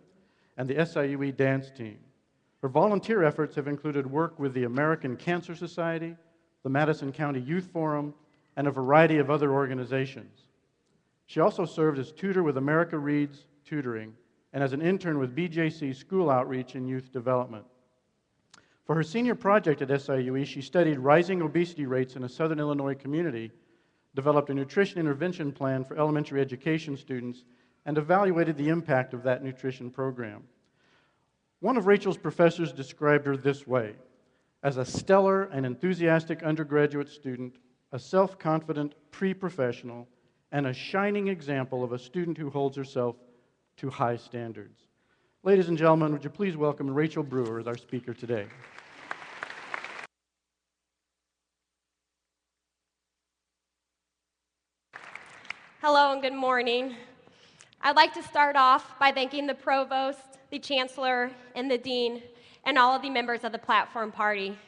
and the SIUE dance team. Her volunteer efforts have included work with the American Cancer Society, the Madison County Youth Forum, and a variety of other organizations. She also served as tutor with America Reads Tutoring and as an intern with BJC School Outreach and Youth Development. For her senior project at SIUE, she studied rising obesity rates in a Southern Illinois community, developed a nutrition intervention plan for elementary education students, and evaluated the impact of that nutrition program. One of Rachel's professors described her this way: as a stellar and enthusiastic undergraduate student, a self-confident pre-professional, and a shining example of a student who holds herself to high standards. Ladies and gentlemen, would you please welcome Rachel Brewer as our speaker today. Hello and good morning. I'd like to start off by thanking the Provost, the Chancellor, and the Dean, and all of the members of the Platform Party.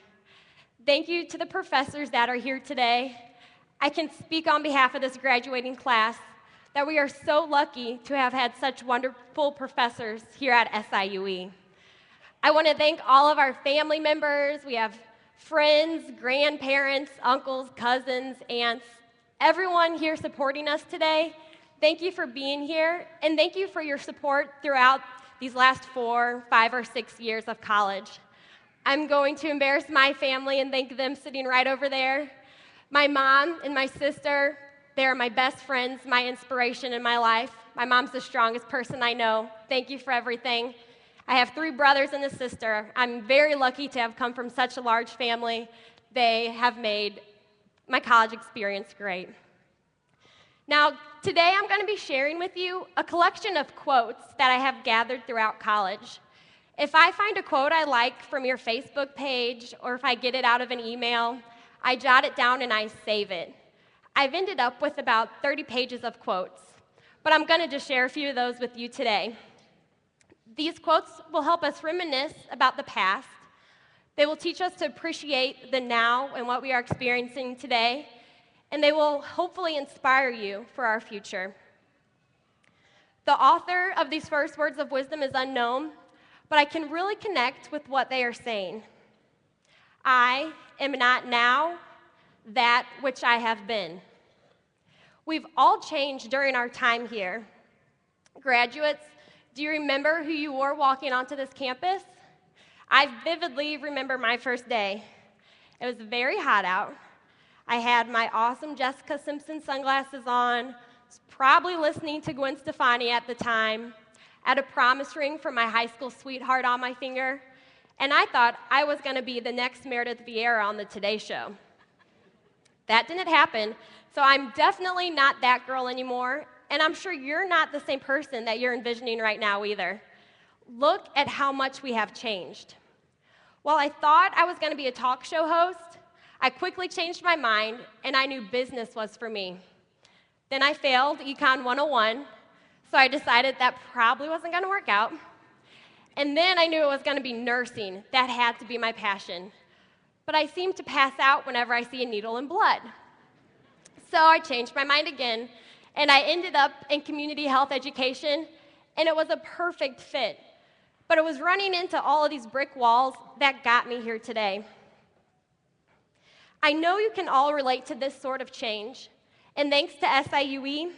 Thank you to the professors that are here today. I can speak on behalf of this graduating class that we are so lucky to have had such wonderful professors here at SIUE. I want to thank all of our family members. We have friends, grandparents, uncles, cousins, aunts, everyone here supporting us today. Thank you for being here, and thank you for your support throughout these last 4, 5, or 6 years of college. I'm going to embarrass my family and thank them sitting right over there. My mom and my sister, they're my best friends, my inspiration in my life. My mom's the strongest person I know. Thank you for everything. I have 3 brothers and a sister. I'm very lucky to have come from such a large family. They have made my college experience great. Now, today I'm going to be sharing with you a collection of quotes that I have gathered throughout college. If I find a quote I like from your Facebook page, or if I get it out of an email, I jot it down and I save it. I've ended up with about 30 pages of quotes, but I'm going to just share a few of those with you today. These quotes will help us reminisce about the past. They will teach us to appreciate the now and what we are experiencing today, and they will hopefully inspire you for our future. The author of these first words of wisdom is unknown, but I can really connect with what they are saying. I am not now that which I have been. We've all changed during our time here. Graduates, do you remember who you were walking onto this campus? I vividly remember my first day. It was very hot out. I had my awesome Jessica Simpson sunglasses on, was probably listening to Gwen Stefani at the time, had a promise ring from my high school sweetheart on my finger, and I thought I was going to be the next Meredith Vieira on the Today Show. That didn't happen, so I'm definitely not that girl anymore, and I'm sure you're not the same person that you're envisioning right now either. Look at how much we have changed. While I thought I was going to be a talk show host, I quickly changed my mind, and I knew business was for me. Then I failed Econ 101, so I decided that probably wasn't going to work out. And then I knew it was going to be nursing. That had to be my passion. But I seem to pass out whenever I see a needle and blood. So I changed my mind again, and I ended up in community health education, and it was a perfect fit. But it was running into all of these brick walls that got me here today. I know you can all relate to this sort of change, and thanks to SIUE,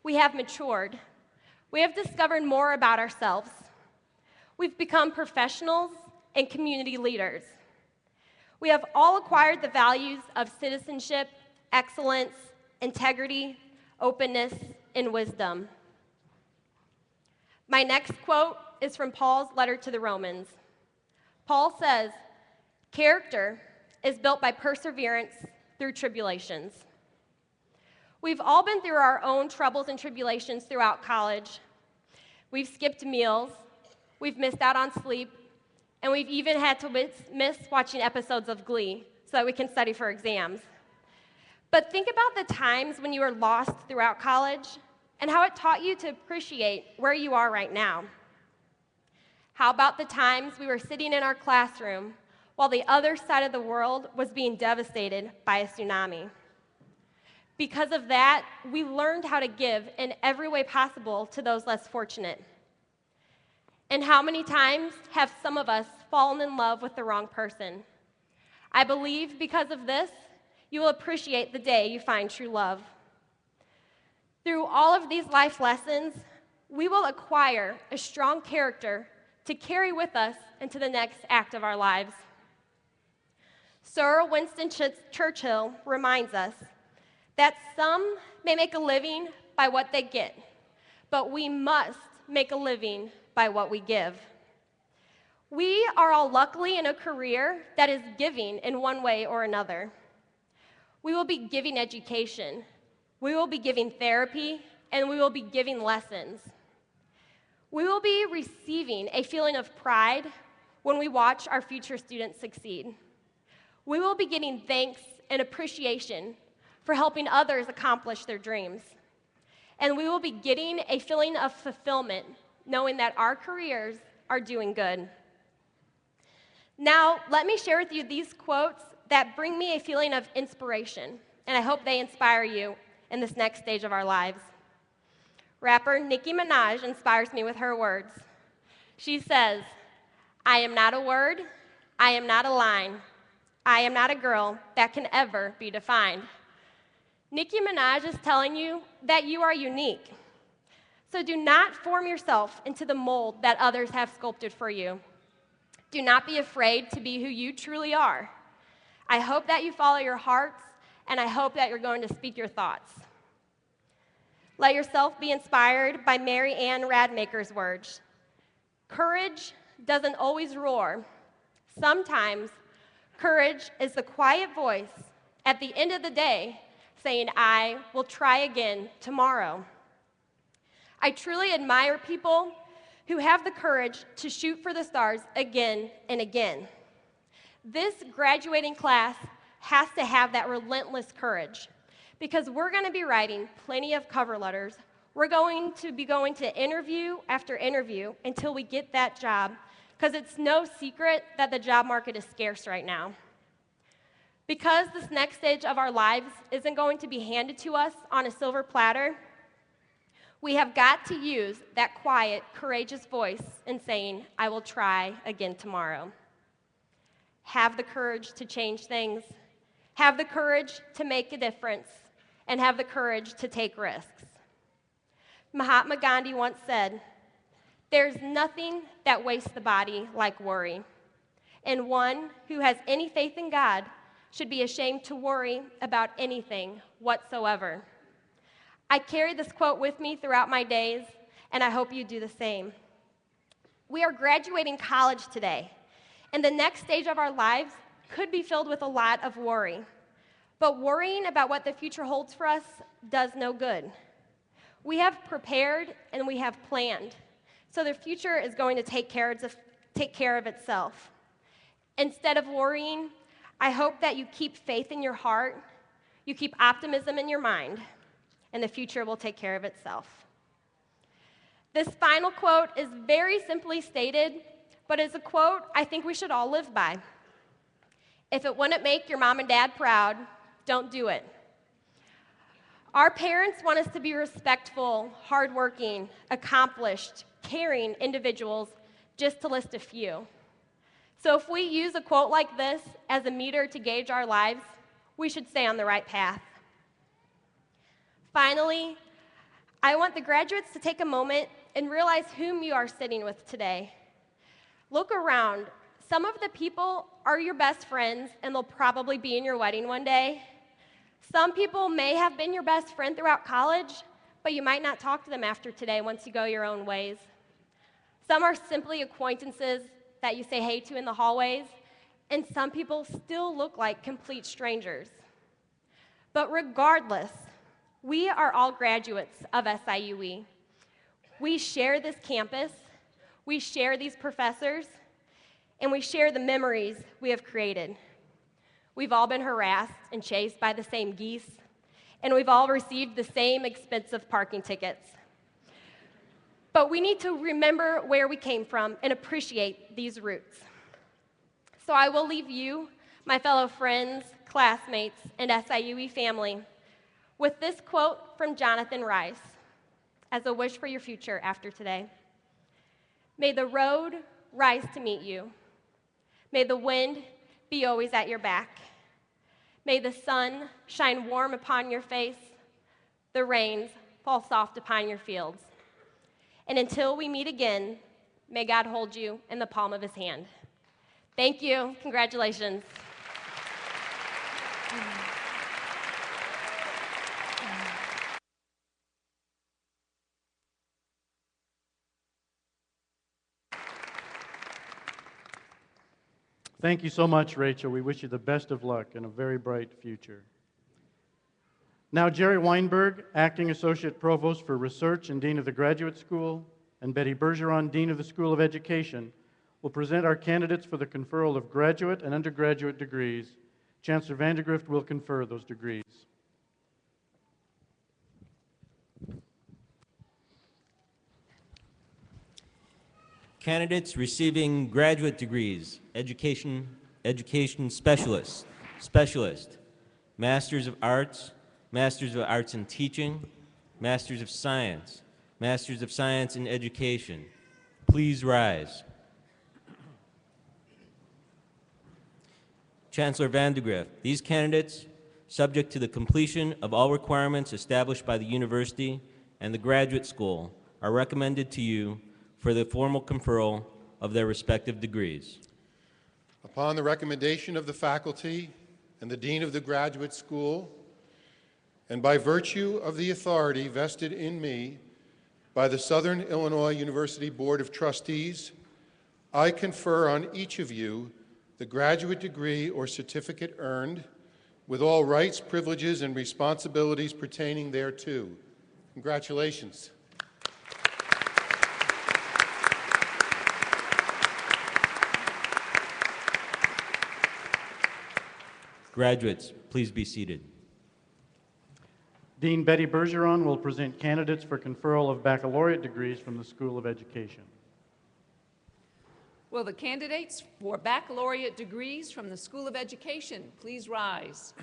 we have matured. We have discovered more about ourselves. We've become professionals and community leaders. We have all acquired the values of citizenship, excellence, integrity, openness, and wisdom. My next quote is from Paul's letter to the Romans. Paul says, "Character is built by perseverance through tribulations." We've all been through our own troubles and tribulations throughout college. We've skipped meals, we've missed out on sleep, and we've even had to miss watching episodes of Glee so that we can study for exams. But think about the times when you were lost throughout college and how it taught you to appreciate where you are right now. How about the times we were sitting in our classroom while the other side of the world was being devastated by a tsunami? Because of that, we learned how to give in every way possible to those less fortunate. And how many times have some of us fallen in love with the wrong person? I believe because of this, you will appreciate the day you find true love. Through all of these life lessons, we will acquire a strong character to carry with us into the next act of our lives. Sir Winston Churchill reminds us that some may make a living by what they get, but we must make a living by what we give. We are all luckily in a career that is giving in one way or another. We will be giving education, we will be giving therapy, and we will be giving lessons. We will be receiving a feeling of pride when we watch our future students succeed. We will be getting thanks and appreciation for helping others accomplish their dreams. And we will be getting a feeling of fulfillment knowing that our careers are doing good. Now, let me share with you these quotes that bring me a feeling of inspiration, and I hope they inspire you in this next stage of our lives. Rapper Nicki Minaj inspires me with her words. She says, I am not a word. I am not a line. I am not a girl that can ever be defined. Nicki Minaj is telling you that you are unique. So do not form yourself into the mold that others have sculpted for you. Do not be afraid to be who you truly are. I hope that you follow your hearts, and I hope that you're going to speak your thoughts. Let yourself be inspired by Mary Ann Radmacher's words. Courage doesn't always roar. Sometimes courage is the quiet voice at the end of the day saying, I will try again tomorrow. I truly admire people who have the courage to shoot for the stars again and again. This graduating class has to have that relentless courage because we're going to be writing plenty of cover letters. We're going to be going to interview after interview until we get that job because it's no secret that the job market is scarce right now. Because this next stage of our lives isn't going to be handed to us on a silver platter, we have got to use that quiet, courageous voice in saying, I will try again tomorrow. Have the courage to change things, have the courage to make a difference, and have the courage to take risks. Mahatma Gandhi once said, there's nothing that wastes the body like worry, and one who has any faith in God should be ashamed to worry about anything whatsoever. I carry this quote with me throughout my days, and I hope you do the same. We are graduating college today, and the next stage of our lives could be filled with a lot of worry. But worrying about what the future holds for us does no good. We have prepared and we have planned, so the future is going to take care of itself. Instead of worrying, I hope that you keep faith in your heart, you keep optimism in your mind, and the future will take care of itself. This final quote is very simply stated, but it's a quote I think we should all live by. If it wouldn't make your mom and dad proud, don't do it. Our parents want us to be respectful, hardworking, accomplished, caring individuals, just to list a few. So if we use a quote like this as a meter to gauge our lives, we should stay on the right path. Finally, I want the graduates to take a moment and realize whom you are sitting with today. Look around. Some of the people are your best friends, and they'll probably be in your wedding one day. Some people may have been your best friend throughout college, but you might not talk to them after today once you go your own ways. Some are simply acquaintances that you say hey to in the hallways, and some people still look like complete strangers. But regardless, we are all graduates of SIUE. We share this campus, we share these professors, and we share the memories we have created. We've all been harassed and chased by the same geese, and we've all received the same expensive parking tickets. But we need to remember where we came from and appreciate these roots. So I will leave you, my fellow friends, classmates, and SIUE family, with this quote from Jonathan Rice as a wish for your future after today. May the road rise to meet you. May the wind be always at your back. May the sun shine warm upon your face, the rains fall soft upon your fields. And until we meet again, may God hold you in the palm of his hand. Thank you. Congratulations. Thank you so much, Rachel. We wish you the best of luck and a very bright future. Now, Jerry Weinberg, Acting Associate Provost for Research and Dean of the Graduate School, and Betty Bergeron, Dean of the School of Education, will present our candidates for the conferral of graduate and undergraduate degrees. Chancellor Vandegrift will confer those degrees. Candidates receiving graduate degrees: education specialist, Masters of Arts in Teaching, Masters of Science in Education. Please rise. Chancellor Vandegrift, these candidates, subject to the completion of all requirements established by the university and the graduate school, are recommended to you for the formal conferral of their respective degrees. Upon the recommendation of the faculty and the Dean of the Graduate School, and by virtue of the authority vested in me by the Southern Illinois University Board of Trustees, I confer on each of you the graduate degree or certificate earned with all rights, privileges, and responsibilities pertaining thereto. Congratulations. Graduates, please be seated. Dean Betty Bergeron will present candidates for conferral of baccalaureate degrees from the School of Education. Will the candidates for baccalaureate degrees from the School of Education please rise?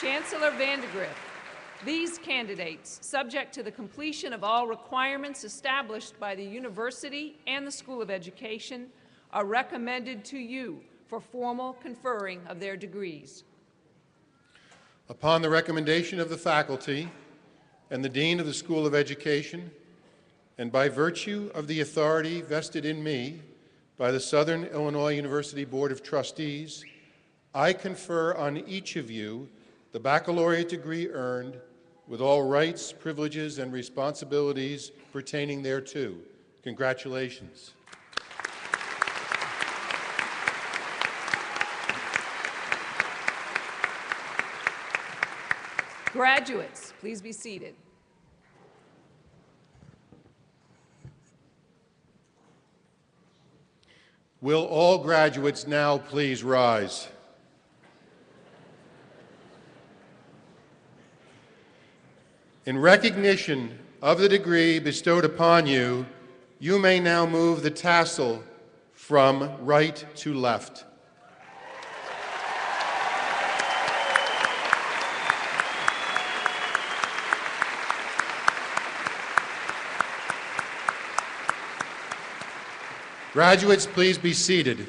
Chancellor Vandegrift, these candidates, subject to the completion of all requirements established by the university and the School of Education, are recommended to you for formal conferring of their degrees. Upon the recommendation of the faculty and the Dean of the School of Education, and by virtue of the authority vested in me by the Southern Illinois University Board of Trustees, I confer on each of you the baccalaureate degree earned with all rights, privileges, and responsibilities pertaining thereto. Congratulations. Graduates, please be seated. Will all graduates now please rise? In recognition of the degree bestowed upon you, you may now move the tassel from right to left. Graduates, please be seated.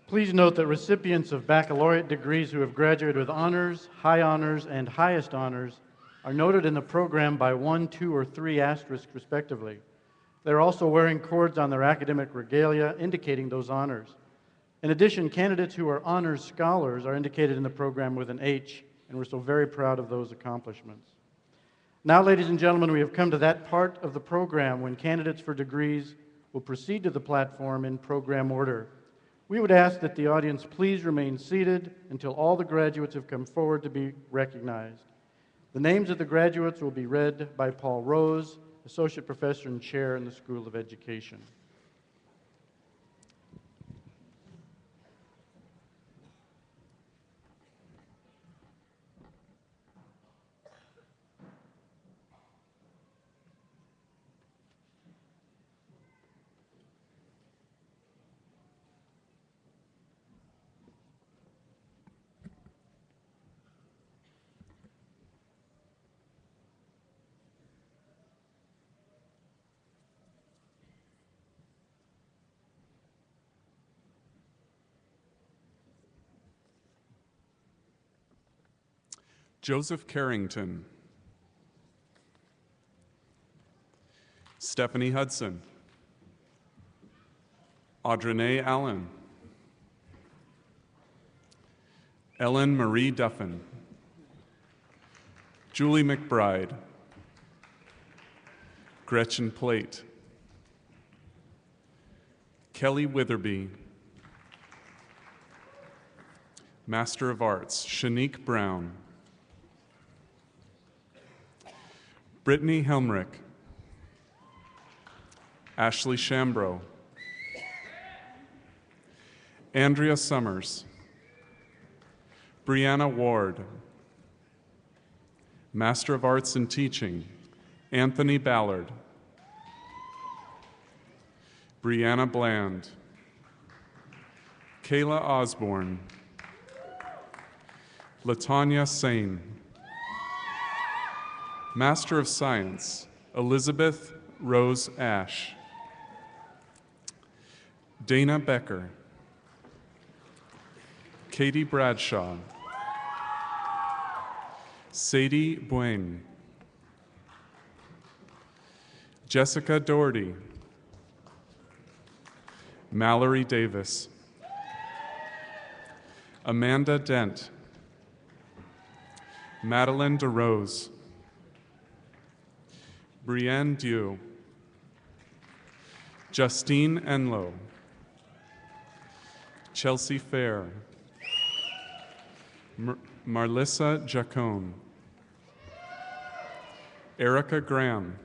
Please note that recipients of baccalaureate degrees who have graduated with honors, high honors, and highest honors are noted in the program by 1, 2, or 3 asterisks, respectively. They're also wearing cords on their academic regalia indicating those honors. In addition, candidates who are honors scholars are indicated in the program with an H, and we're so very proud of those accomplishments. Now, ladies and gentlemen, we have come to that part of the program when candidates for degrees will proceed to the platform in program order. We would ask that the audience please remain seated until all the graduates have come forward to be recognized. The names of the graduates will be read by Paul Rose, Associate Professor and Chair in the School of Education. Joseph Carrington, Stephanie Hudson, Audrey Allen, Ellen Marie Duffin, Julie McBride, Gretchen Plate, Kelly Witherby, Master of Arts, Shanique Brown, Brittany Helmrich, Ashley Shambro, Andrea Summers, Brianna Ward, Master of Arts in Teaching, Anthony Ballard, Brianna Bland, Kayla Osborne, Latanya Sane, Master of Science, Elizabeth Rose Ash, Dana Becker, Katie Bradshaw, Sadie Bueng, Jessica Doherty, Mallory Davis, Amanda Dent, Madeline DeRose, Brienne Dew, Justine Enlow, Chelsea Fair, Marlissa Jacone, Erica Graham,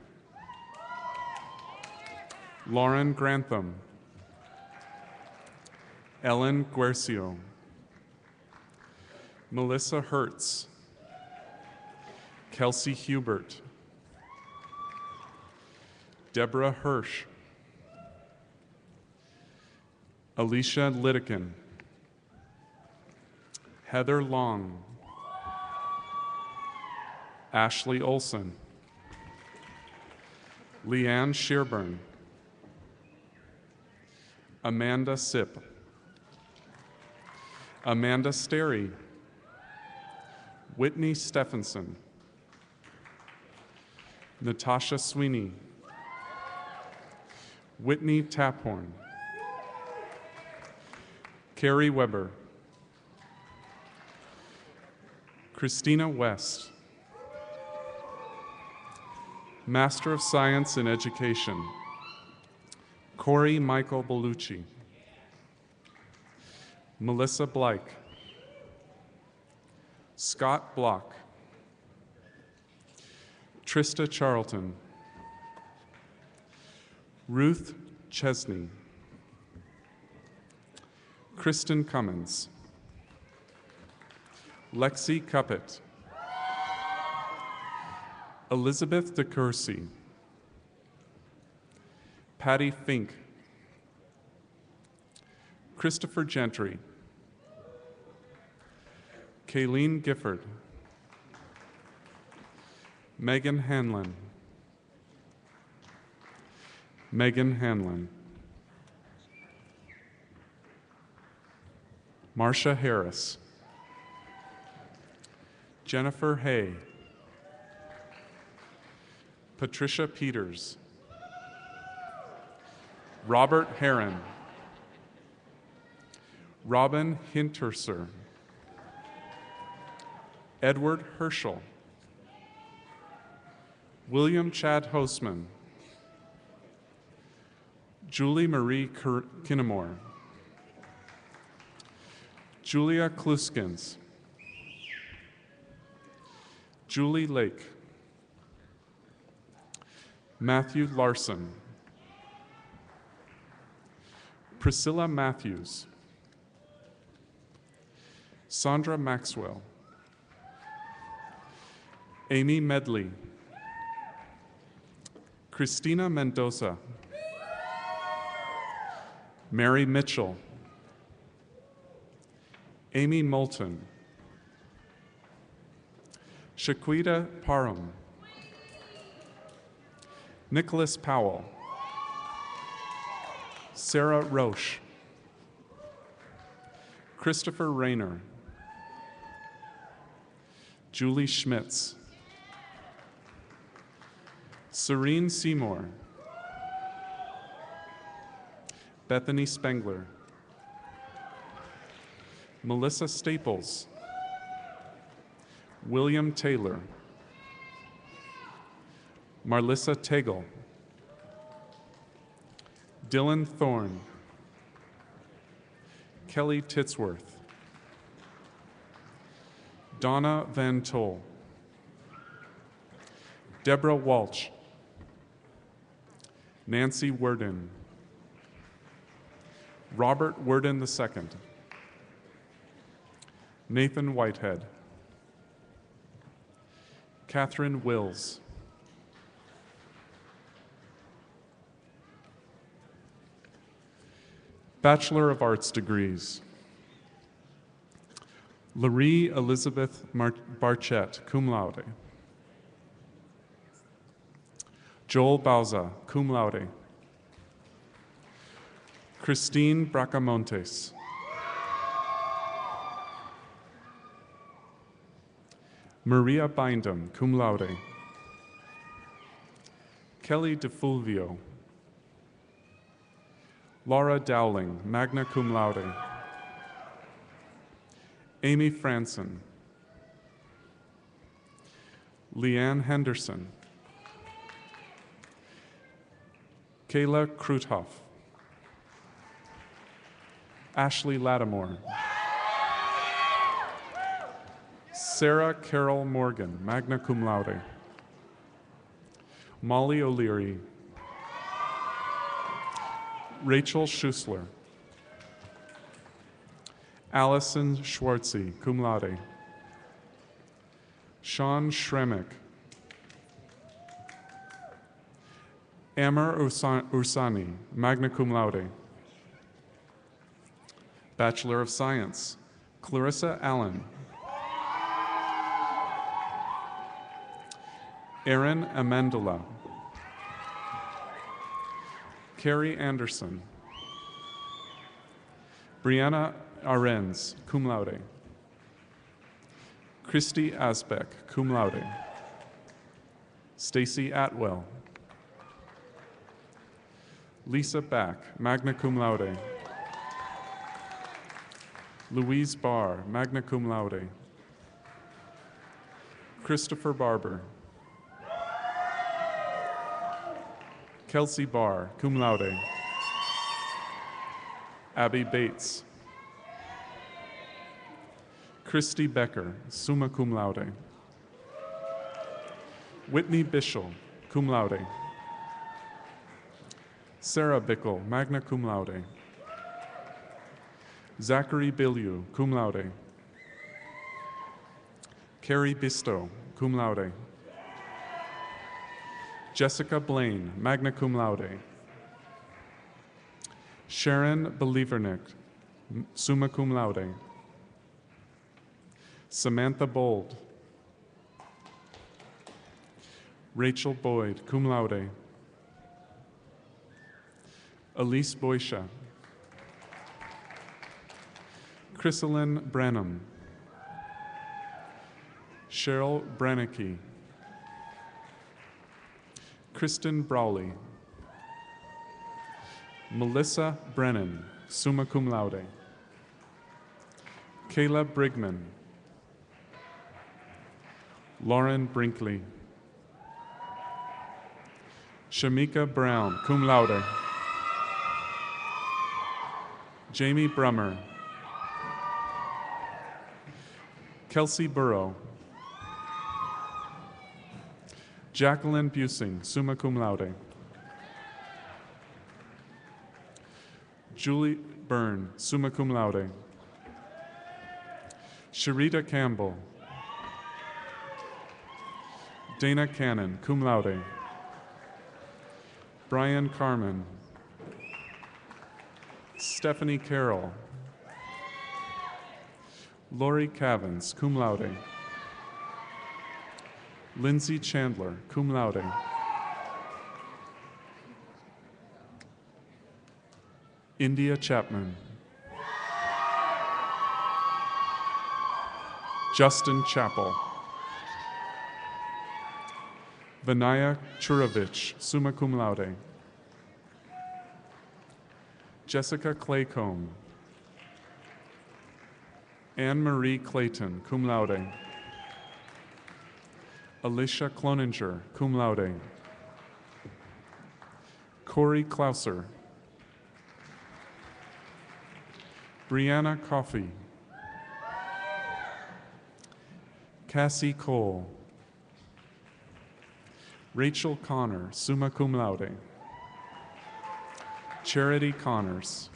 Lauren Grantham, Ellen Guercio, Melissa Hertz, Kelsey Hubert, Deborah Hirsch, Alicia Litteken, Heather Long, Ashley Olson, Leanne Shearburn, Amanda Sipp, Amanda Sterry, Whitney Stephenson, Natasha Sweeney, Whitney Taphorn, Carrie Weber, Christina West, Master of Science in Education, Corey Michael Bellucci, Melissa Blake, Scott Block, Trista Charlton, Ruth Chesney, Kristen Cummins, Lexi Cuppett, Elizabeth DeCourcy, Patty Fink, Christopher Gentry, Kayleen Gifford, Megan Hanlon, Megan Hanlon, Marcia Harris, Jennifer Hay, Patricia Peters, Robert Heron, Robin Hinterser, Edward Herschel, William Chad Hostman, Julie Marie Kinnamore, Julia Kluskins, Julie Lake, Matthew Larson, Priscilla Matthews, Sandra Maxwell, Amy Medley, Christina Mendoza, Mary Mitchell, Amy Moulton, Shaquita Parham, Nicholas Powell, Sarah Roche, Christopher Rayner, Julie Schmitz, Serene Seymour, Bethany Spengler, Melissa Staples, William Taylor, Marlissa Tegel, Dylan Thorne, Kelly Titsworth, Donna Van Toll, Deborah Walsh, Nancy Worden, Robert Worden II, Nathan Whitehead, Catherine Wills, Bachelor of Arts degrees, Laree Elizabeth Barchett, cum laude. Joel Bauza, cum laude. Christine Bracamontes. Maria Bindum, cum laude. Kelly DeFulvio. Laura Dowling, magna cum laude. Amy Franson. Leanne Henderson. Kayla Kruthoff. Ashley Lattimore. Sarah Carol Morgan, magna cum laude. Molly O'Leary. Rachel Schussler. Allison Schwartzy, cum laude. Sean Shremick. Amar Ursani, magna cum laude. Bachelor of Science, Clarissa Allen. Erin Amendola. Carrie Anderson. Brianna Arens, cum laude. Christy Asbeck, cum laude. Stacy Atwell. Lisa Back, magna cum laude. Louise Barr, magna cum laude. Christopher Barber. Kelsey Barr, cum laude. Abby Bates. Christy Becker, summa cum laude. Whitney Bishel, cum laude. Sarah Bickle, magna cum laude. Zachary Bilyeu, cum laude. Carrie Bistow, cum laude. Jessica Blaine, magna cum laude. Sharon Believernick, summa cum laude. Samantha Bold. Rachel Boyd, cum laude. Elise Boysha. Chrysalyn Branham. Cheryl Brannicky. Kristen Brawley. Melissa Brennan, summa cum laude. Kayla Brigman. Lauren Brinkley. Shamika Brown, cum laude. Jamie Brummer. Kelsey Burrow. Jacqueline Busing, summa cum laude. Julie Byrne, summa cum laude. Sharita Campbell. Dana Cannon, cum laude. Brian Carmen. Stephanie Carroll. Lori Cavins, cum laude. Lindsay Chandler, cum laude. India Chapman. Justin Chappell. Vinaya Churovich, summa cum laude. Jessica Claycomb. Anne Marie Clayton, cum laude. Alicia Cloninger, cum laude. Corey Klauser. Brianna Coffey. Cassie Cole. Rachel Connor, summa cum laude. Charity Connors.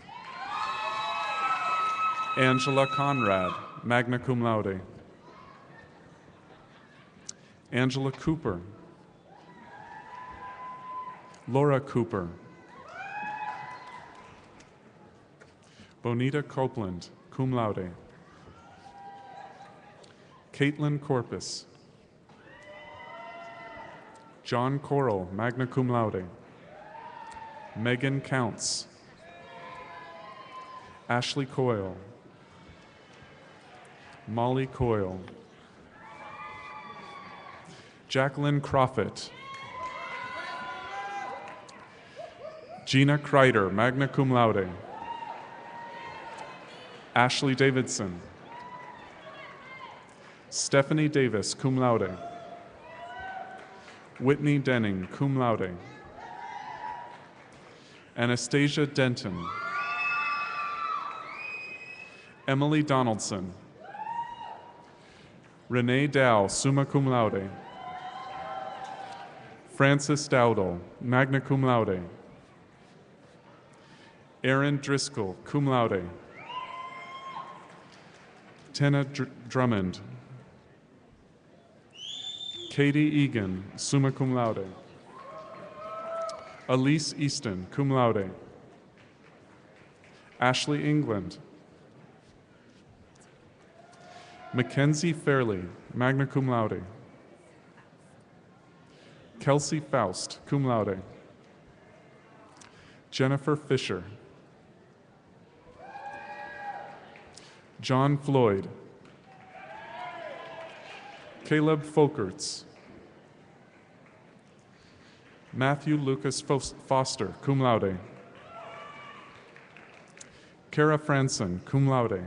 Angela Conrad, magna cum laude. Angela Cooper. Laura Cooper. Bonita Copeland, cum laude. Caitlin Corpus. John Coral, magna cum laude. Megan Counts. Ashley Coyle. Molly Coyle. Jacqueline Crawford. Gina Kreider, magna cum laude. Ashley Davidson. Stephanie Davis, cum laude. Whitney Denning, cum laude. Anastasia Denton. Emily Donaldson. Renee Dow, summa cum laude. Francis Dowdle, magna cum laude. Aaron Driscoll, cum laude. Tenna Drummond. Katie Egan, summa cum laude. Elise Easton, cum laude. Ashley England. Mackenzie Fairley, magna cum laude. Kelsey Faust, cum laude. Jennifer Fisher. John Floyd. Caleb Folkerts. Matthew Lucas Foster, cum laude. Kara Franson, cum laude.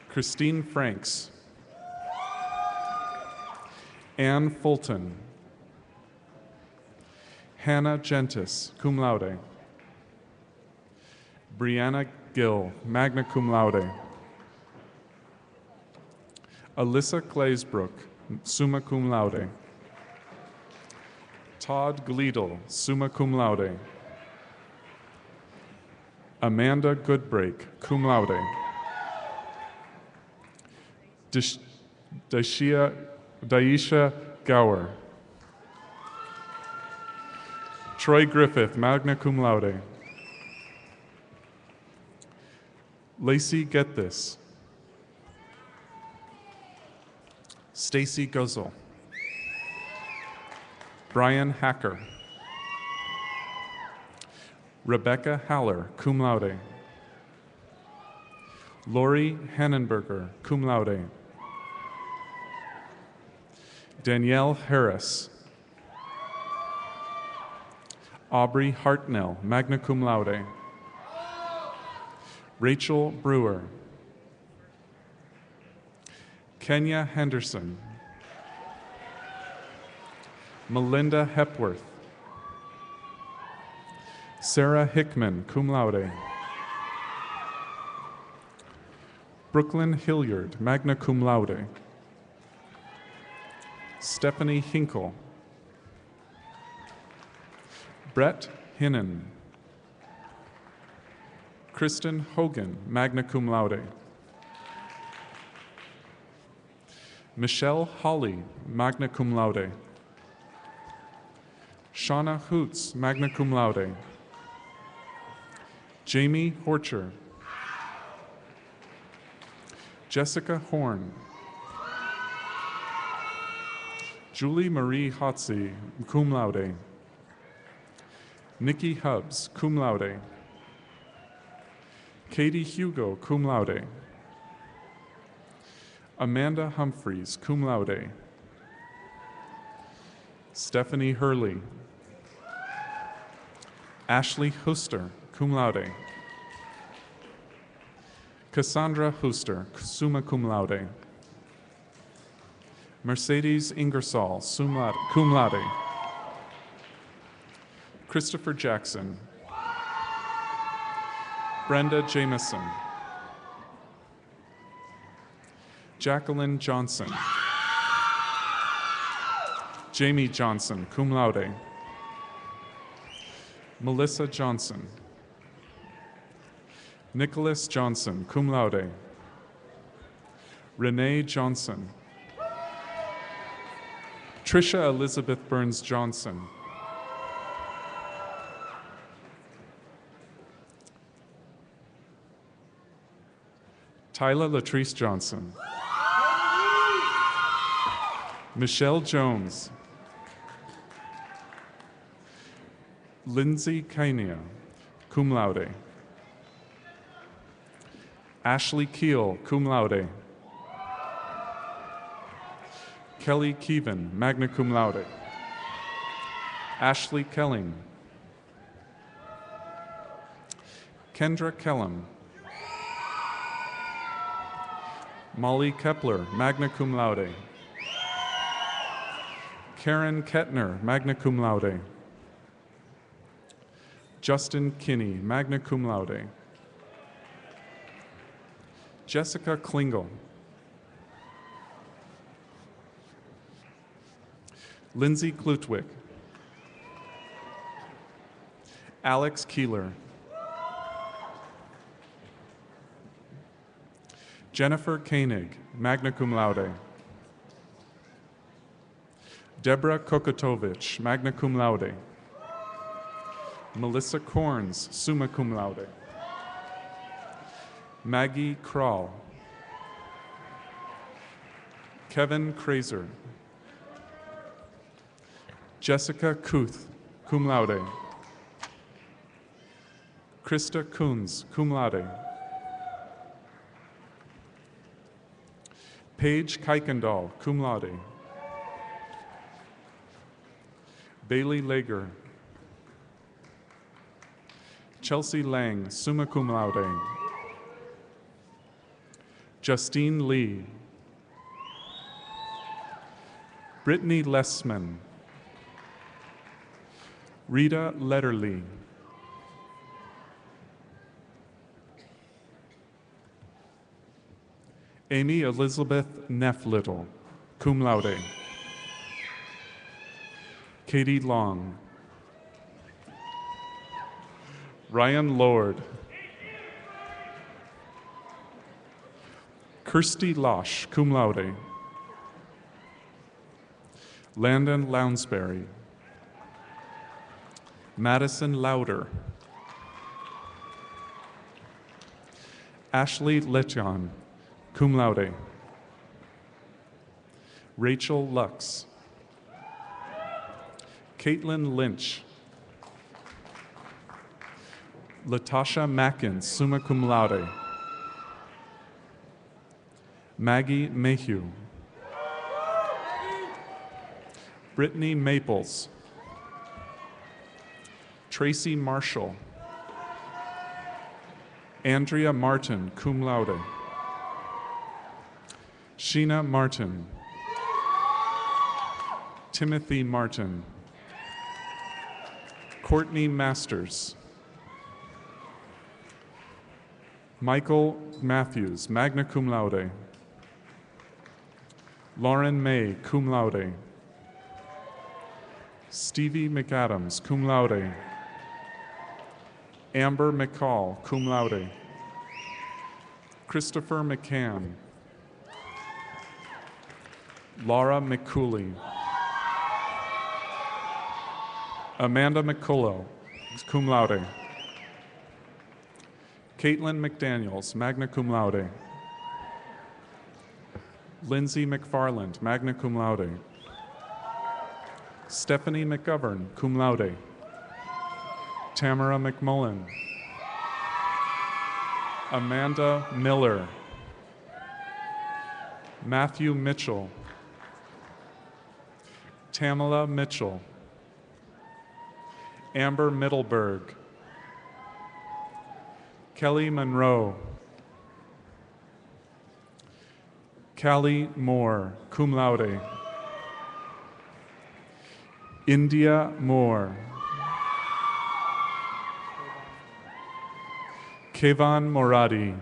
Christine Franks. Anne Fulton. Hannah Gentis, cum laude. Brianna Gill, magna cum laude. Alyssa Claysbrook, summa cum laude. Todd Gleedle, summa cum laude. Amanda Goodbrake, cum laude. Daisha Gower. Troy Griffith, magna cum laude. Lacey Get This. Stacy Guzzle. Brian Hacker. Rebecca Haller, cum laude. Lori Hannenberger, cum laude. Danielle Harris. Aubrey Hartnell, magna cum laude. Rachel Brewer. Kenya Henderson. Melinda Hepworth. Sarah Hickman, cum laude. Brooklyn Hilliard, magna cum laude. Stephanie Hinkle. Brett Hinnon. Kristen Hogan, magna cum laude. Michelle Hawley, magna cum laude. Shauna Hoots, magna cum laude. Jamie Horcher. Jessica Horn. Julie Marie Hotze, cum laude. Nikki Hubbs, cum laude. Katie Hugo, cum laude. Amanda Humphreys, cum laude. Stephanie Hurley. Ashley Huster, cum laude. Cassandra Huster, summa cum laude. Mercedes Ingersoll, cum laude. Christopher Jackson. Brenda Jameson. Jacqueline Johnson. Jamie Johnson, cum laude. Melissa Johnson. Nicholas Johnson, cum laude. Renee Johnson. Trisha Elizabeth Burns Johnson. Tyla Latrice Johnson. Michelle Jones. Lindsay Kainia, cum laude. Ashley Keel, cum laude. Kelly Keevan, magna cum laude. Ashley Kelling. Kendra Kellum. Molly Kepler, magna cum laude. Karen Kettner, magna cum laude. Justin Kinney, magna cum laude. Jessica Klingel. Lindsay Klutwick. Alex Keeler. Jennifer Koenig, magna cum laude. Deborah Kokotovich, magna cum laude. Melissa Corns, summa cum laude. Maggie Krall. Kevin Kraser. Jessica Kuth, cum laude. Krista Coons, cum laude. Paige Kuykendall, cum laude. Bailey Lager. Chelsea Lang, summa cum laude. Justine Lee. Brittany Lessman. Rita Letterly. Amy Elizabeth Neff-Little, cum laude. Katie Long. Ryan Lord. Kirsty Losh, cum laude. Landon Lounsbury. Madison Lauder. Ashley Letion, cum laude. Rachel Lux. Caitlin Lynch. Latasha Mackin, summa cum laude. Maggie Mayhew. Brittany Maples. Tracy Marshall. Andrea Martin, cum laude. Sheena Martin. Timothy Martin. Courtney Masters. Michael Matthews, magna cum laude. Lauren May, cum laude. Stevie McAdams, cum laude. Amber McCall, cum laude. Christopher McCann. Laura McCooley. Amanda McCullough, cum laude. Caitlin McDaniels, magna cum laude. Lindsay McFarland, magna cum laude. Stephanie McGovern, cum laude. Tamara McMullen. Amanda Miller. Matthew Mitchell. Tamala Mitchell. Amber Middleberg. Kelly Monroe. Callie Moore, cum laude. India Moore. Kevan Moradi.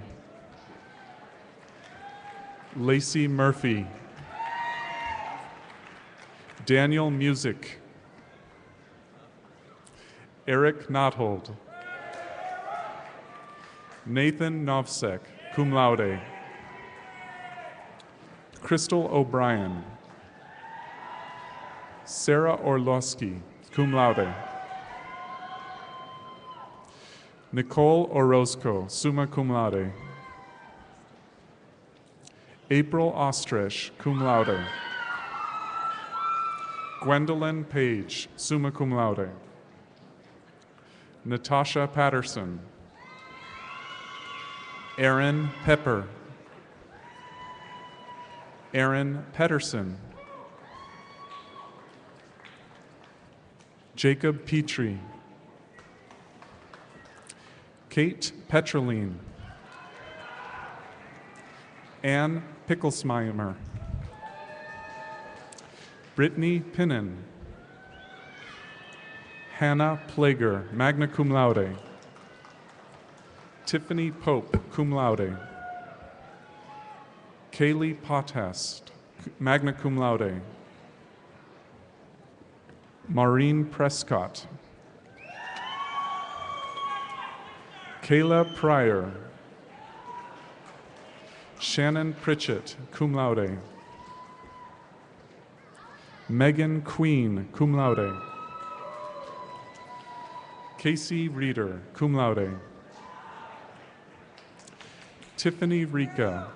Lacey Murphy. Daniel Music. Eric Nothold. Nathan Novsek, cum laude. Crystal O'Brien. Sarah Orlowski, cum laude. Nicole Orozco, summa cum laude. April Ostrich, cum laude. Gwendolyn Page, summa cum laude. Natasha Patterson. Aaron Pepper. Aaron Pedersen. Jacob Petrie. Kate Petroline. Ann Picklesmeimer. Brittany Pinnan. Hannah Plager, magna cum laude. Tiffany Pope, cum laude. Kaylee Pothast, magna cum laude. Maureen Prescott. Kayla Pryor. Shannon Pritchett, cum laude. Megan Queen, cum laude. Casey Reeder, cum laude. Tiffany Rica.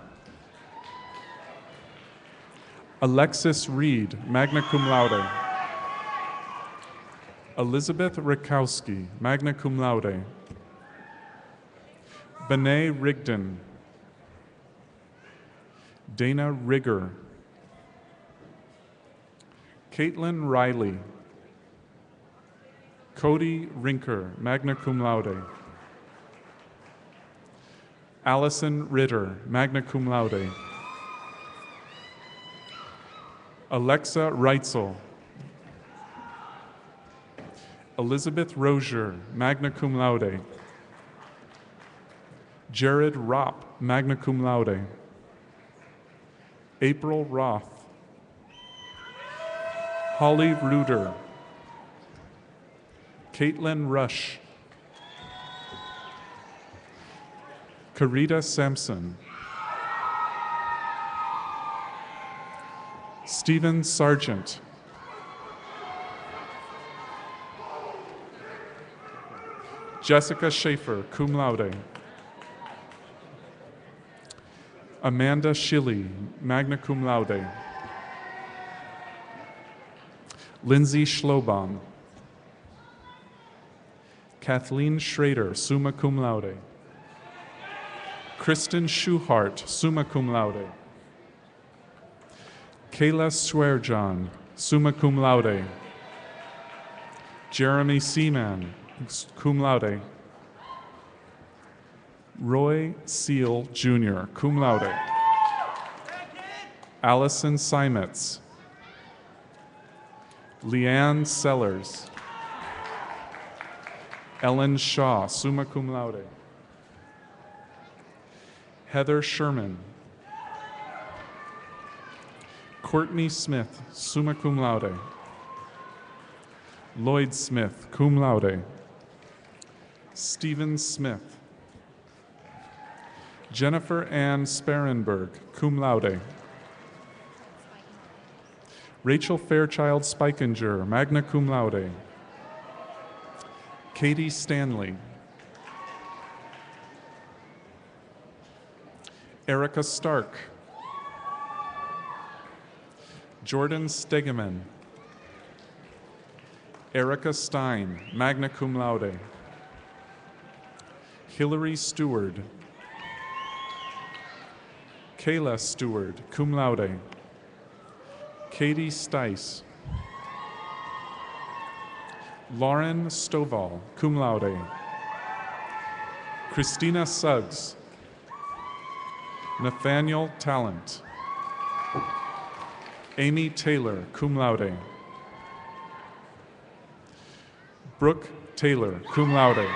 Alexis Reed, magna cum laude. Elizabeth Rakowski, magna cum laude. Benet Rigdon. Dana Rigger. Caitlin Riley. Cody Rinker, magna cum laude. Allison Ritter, magna cum laude. Alexa Reitzel. Elizabeth Rozier, magna cum laude. Jared Ropp, magna cum laude. April Roth. Holly Ruder. Caitlin Rush. Karita Sampson. Stephen Sargent. Jessica Schaefer, cum laude. Amanda Schilly, magna cum laude. Lindsay Schlobaum. Kathleen Schrader, summa cum laude. Kristen Schuhart, summa cum laude. Kayla Swearjohn, summa cum laude. Jeremy Seaman, cum laude. Roy Seal Jr., cum laude. Allison Simetz. Leanne Sellers. Ellen Shaw, summa cum laude. Heather Sherman. Courtney Smith, summa cum laude. Lloyd Smith, cum laude. Stephen Smith. Jennifer Ann Sparenberg, cum laude. Rachel Fairchild Spikinger, magna cum laude. Katie Stanley. Erica Stark. Jordan Stegeman. Erica Stein, magna cum laude. Hillary Stewart. Kayla Stewart, cum laude. Katie Stice. Lauren Stovall, cum laude. Christina Suggs. Nathaniel Talent. Amy Taylor, cum laude. Brooke Taylor, cum laude.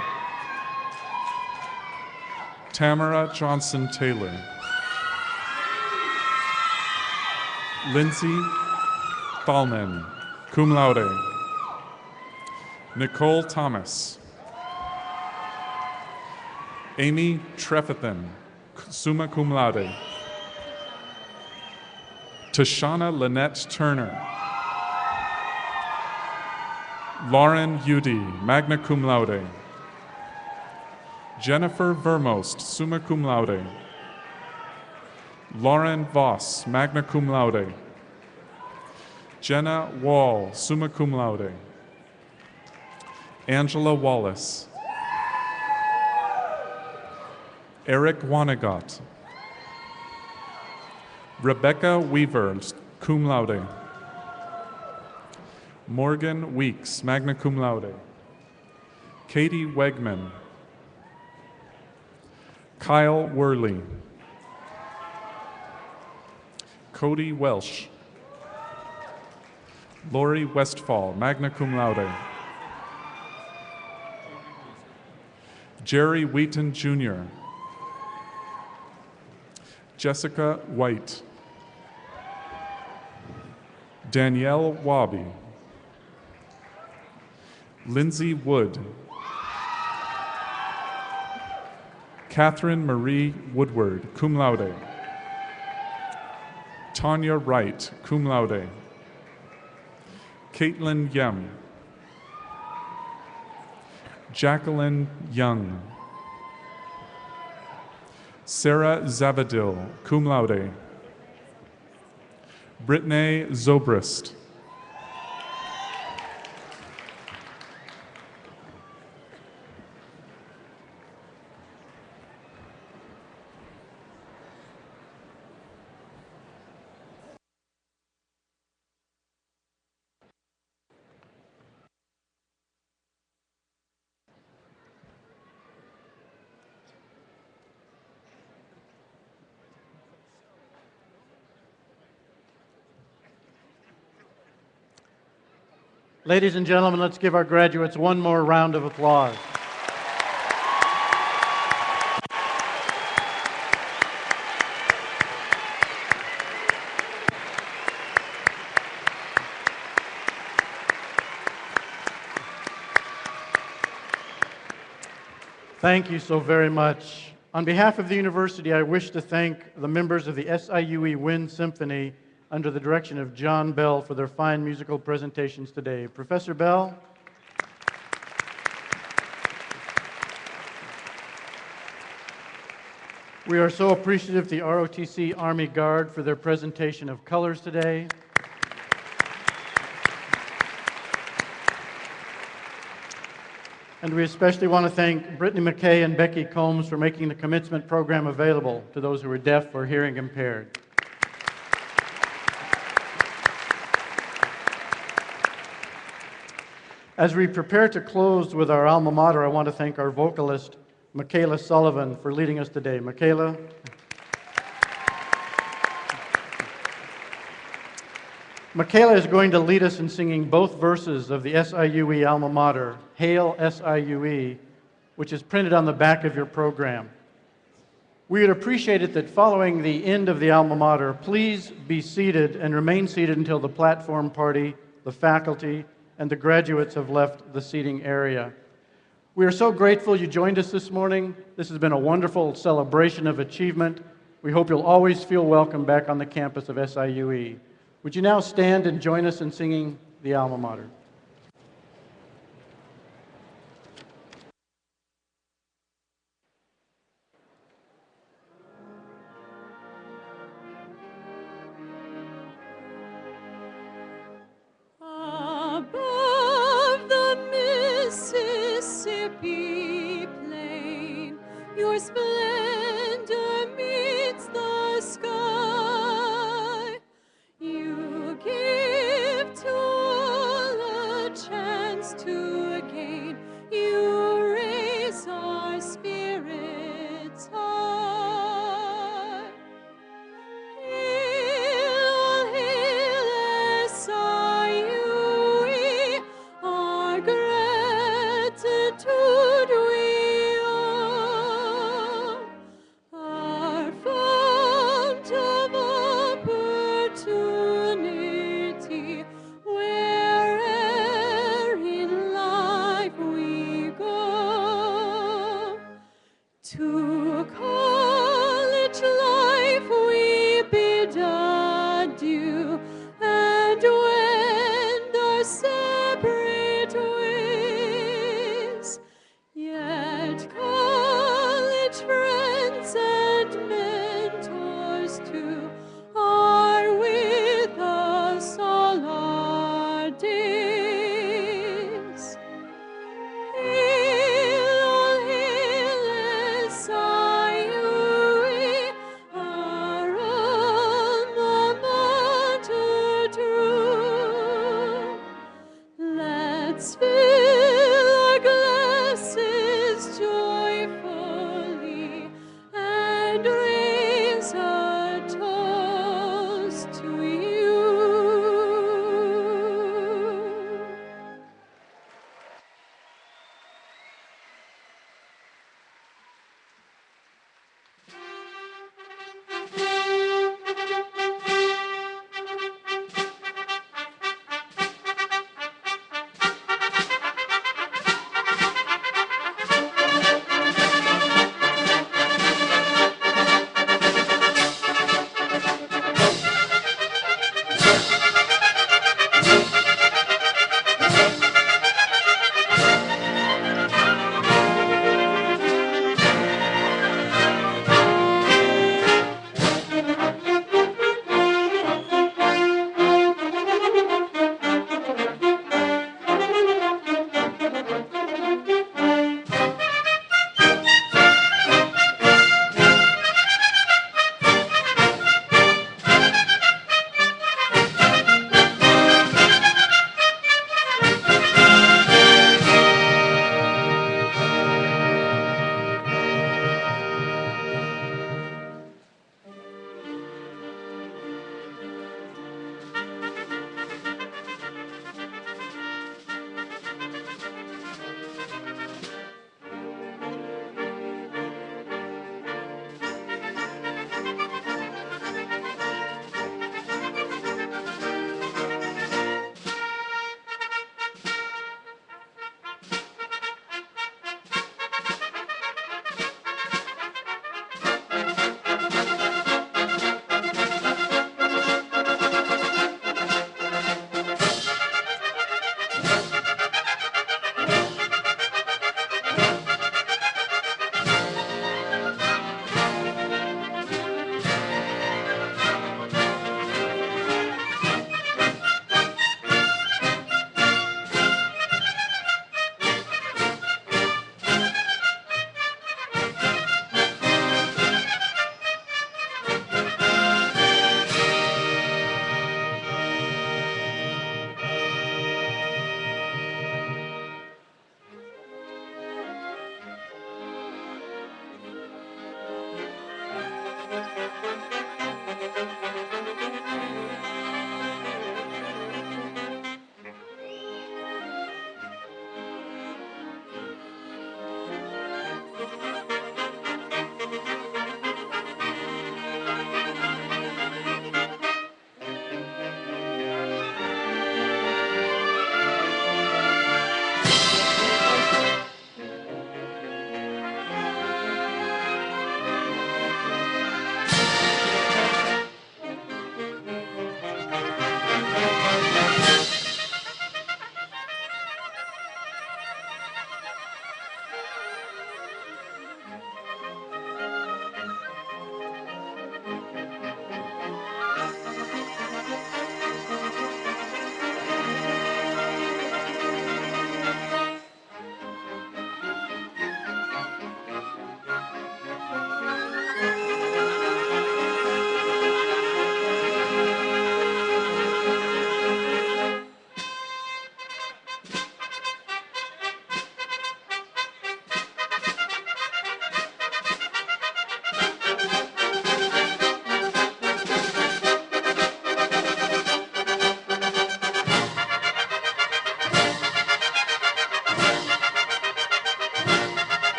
Tamara Johnson Taylor. Lindsay Thalman, cum laude. Nicole Thomas. Amy Trefethan, summa cum laude. Tashana Lynette Turner. Lauren Udy, magna cum laude. Jennifer Vermost, summa cum laude. Lauren Voss, magna cum laude. Jenna Wall, summa cum laude. Angela Wallace. Eric Wannegot. Rebecca Weaver, cum laude. Morgan Weeks, magna cum laude. Katie Wegman. Kyle Worley. Cody Welsh. Lori Westfall, magna cum laude. Jerry Wheaton Jr. Jessica White. Danielle Wabi. Lindsay Wood. Catherine Marie Woodward, cum laude. Tanya Wright, cum laude. Caitlin Yem. Jacqueline Young. Sarah Zavadil, cum laude. Brittany Zobrist. Ladies and gentlemen, let's give our graduates one more round of applause. Thank you so very much. On behalf of the university, I wish to thank the members of the SIUE Wind Symphony under the direction of John Bell for their fine musical presentations today. Professor Bell. We are so appreciative of the ROTC Army Guard for their presentation of colors today. And we especially want to thank Brittany McKay and Becky Combs for making the commencement program available to those who are deaf or hearing impaired. As we prepare to close with our alma mater, I want to thank our vocalist, Michaela Sullivan, for leading us today. Michaela. Michaela is going to lead us in singing both verses of the SIUE alma mater, Hail SIUE, which is printed on the back of your program. We would appreciate it that following the end of the alma mater, please be seated and remain seated until the platform party, the faculty, and the graduates have left the seating area. We are so grateful you joined us this morning. This has been a wonderful celebration of achievement. We hope you'll always feel welcome back on the campus of SIUE. Would you now stand and join us in singing the alma mater?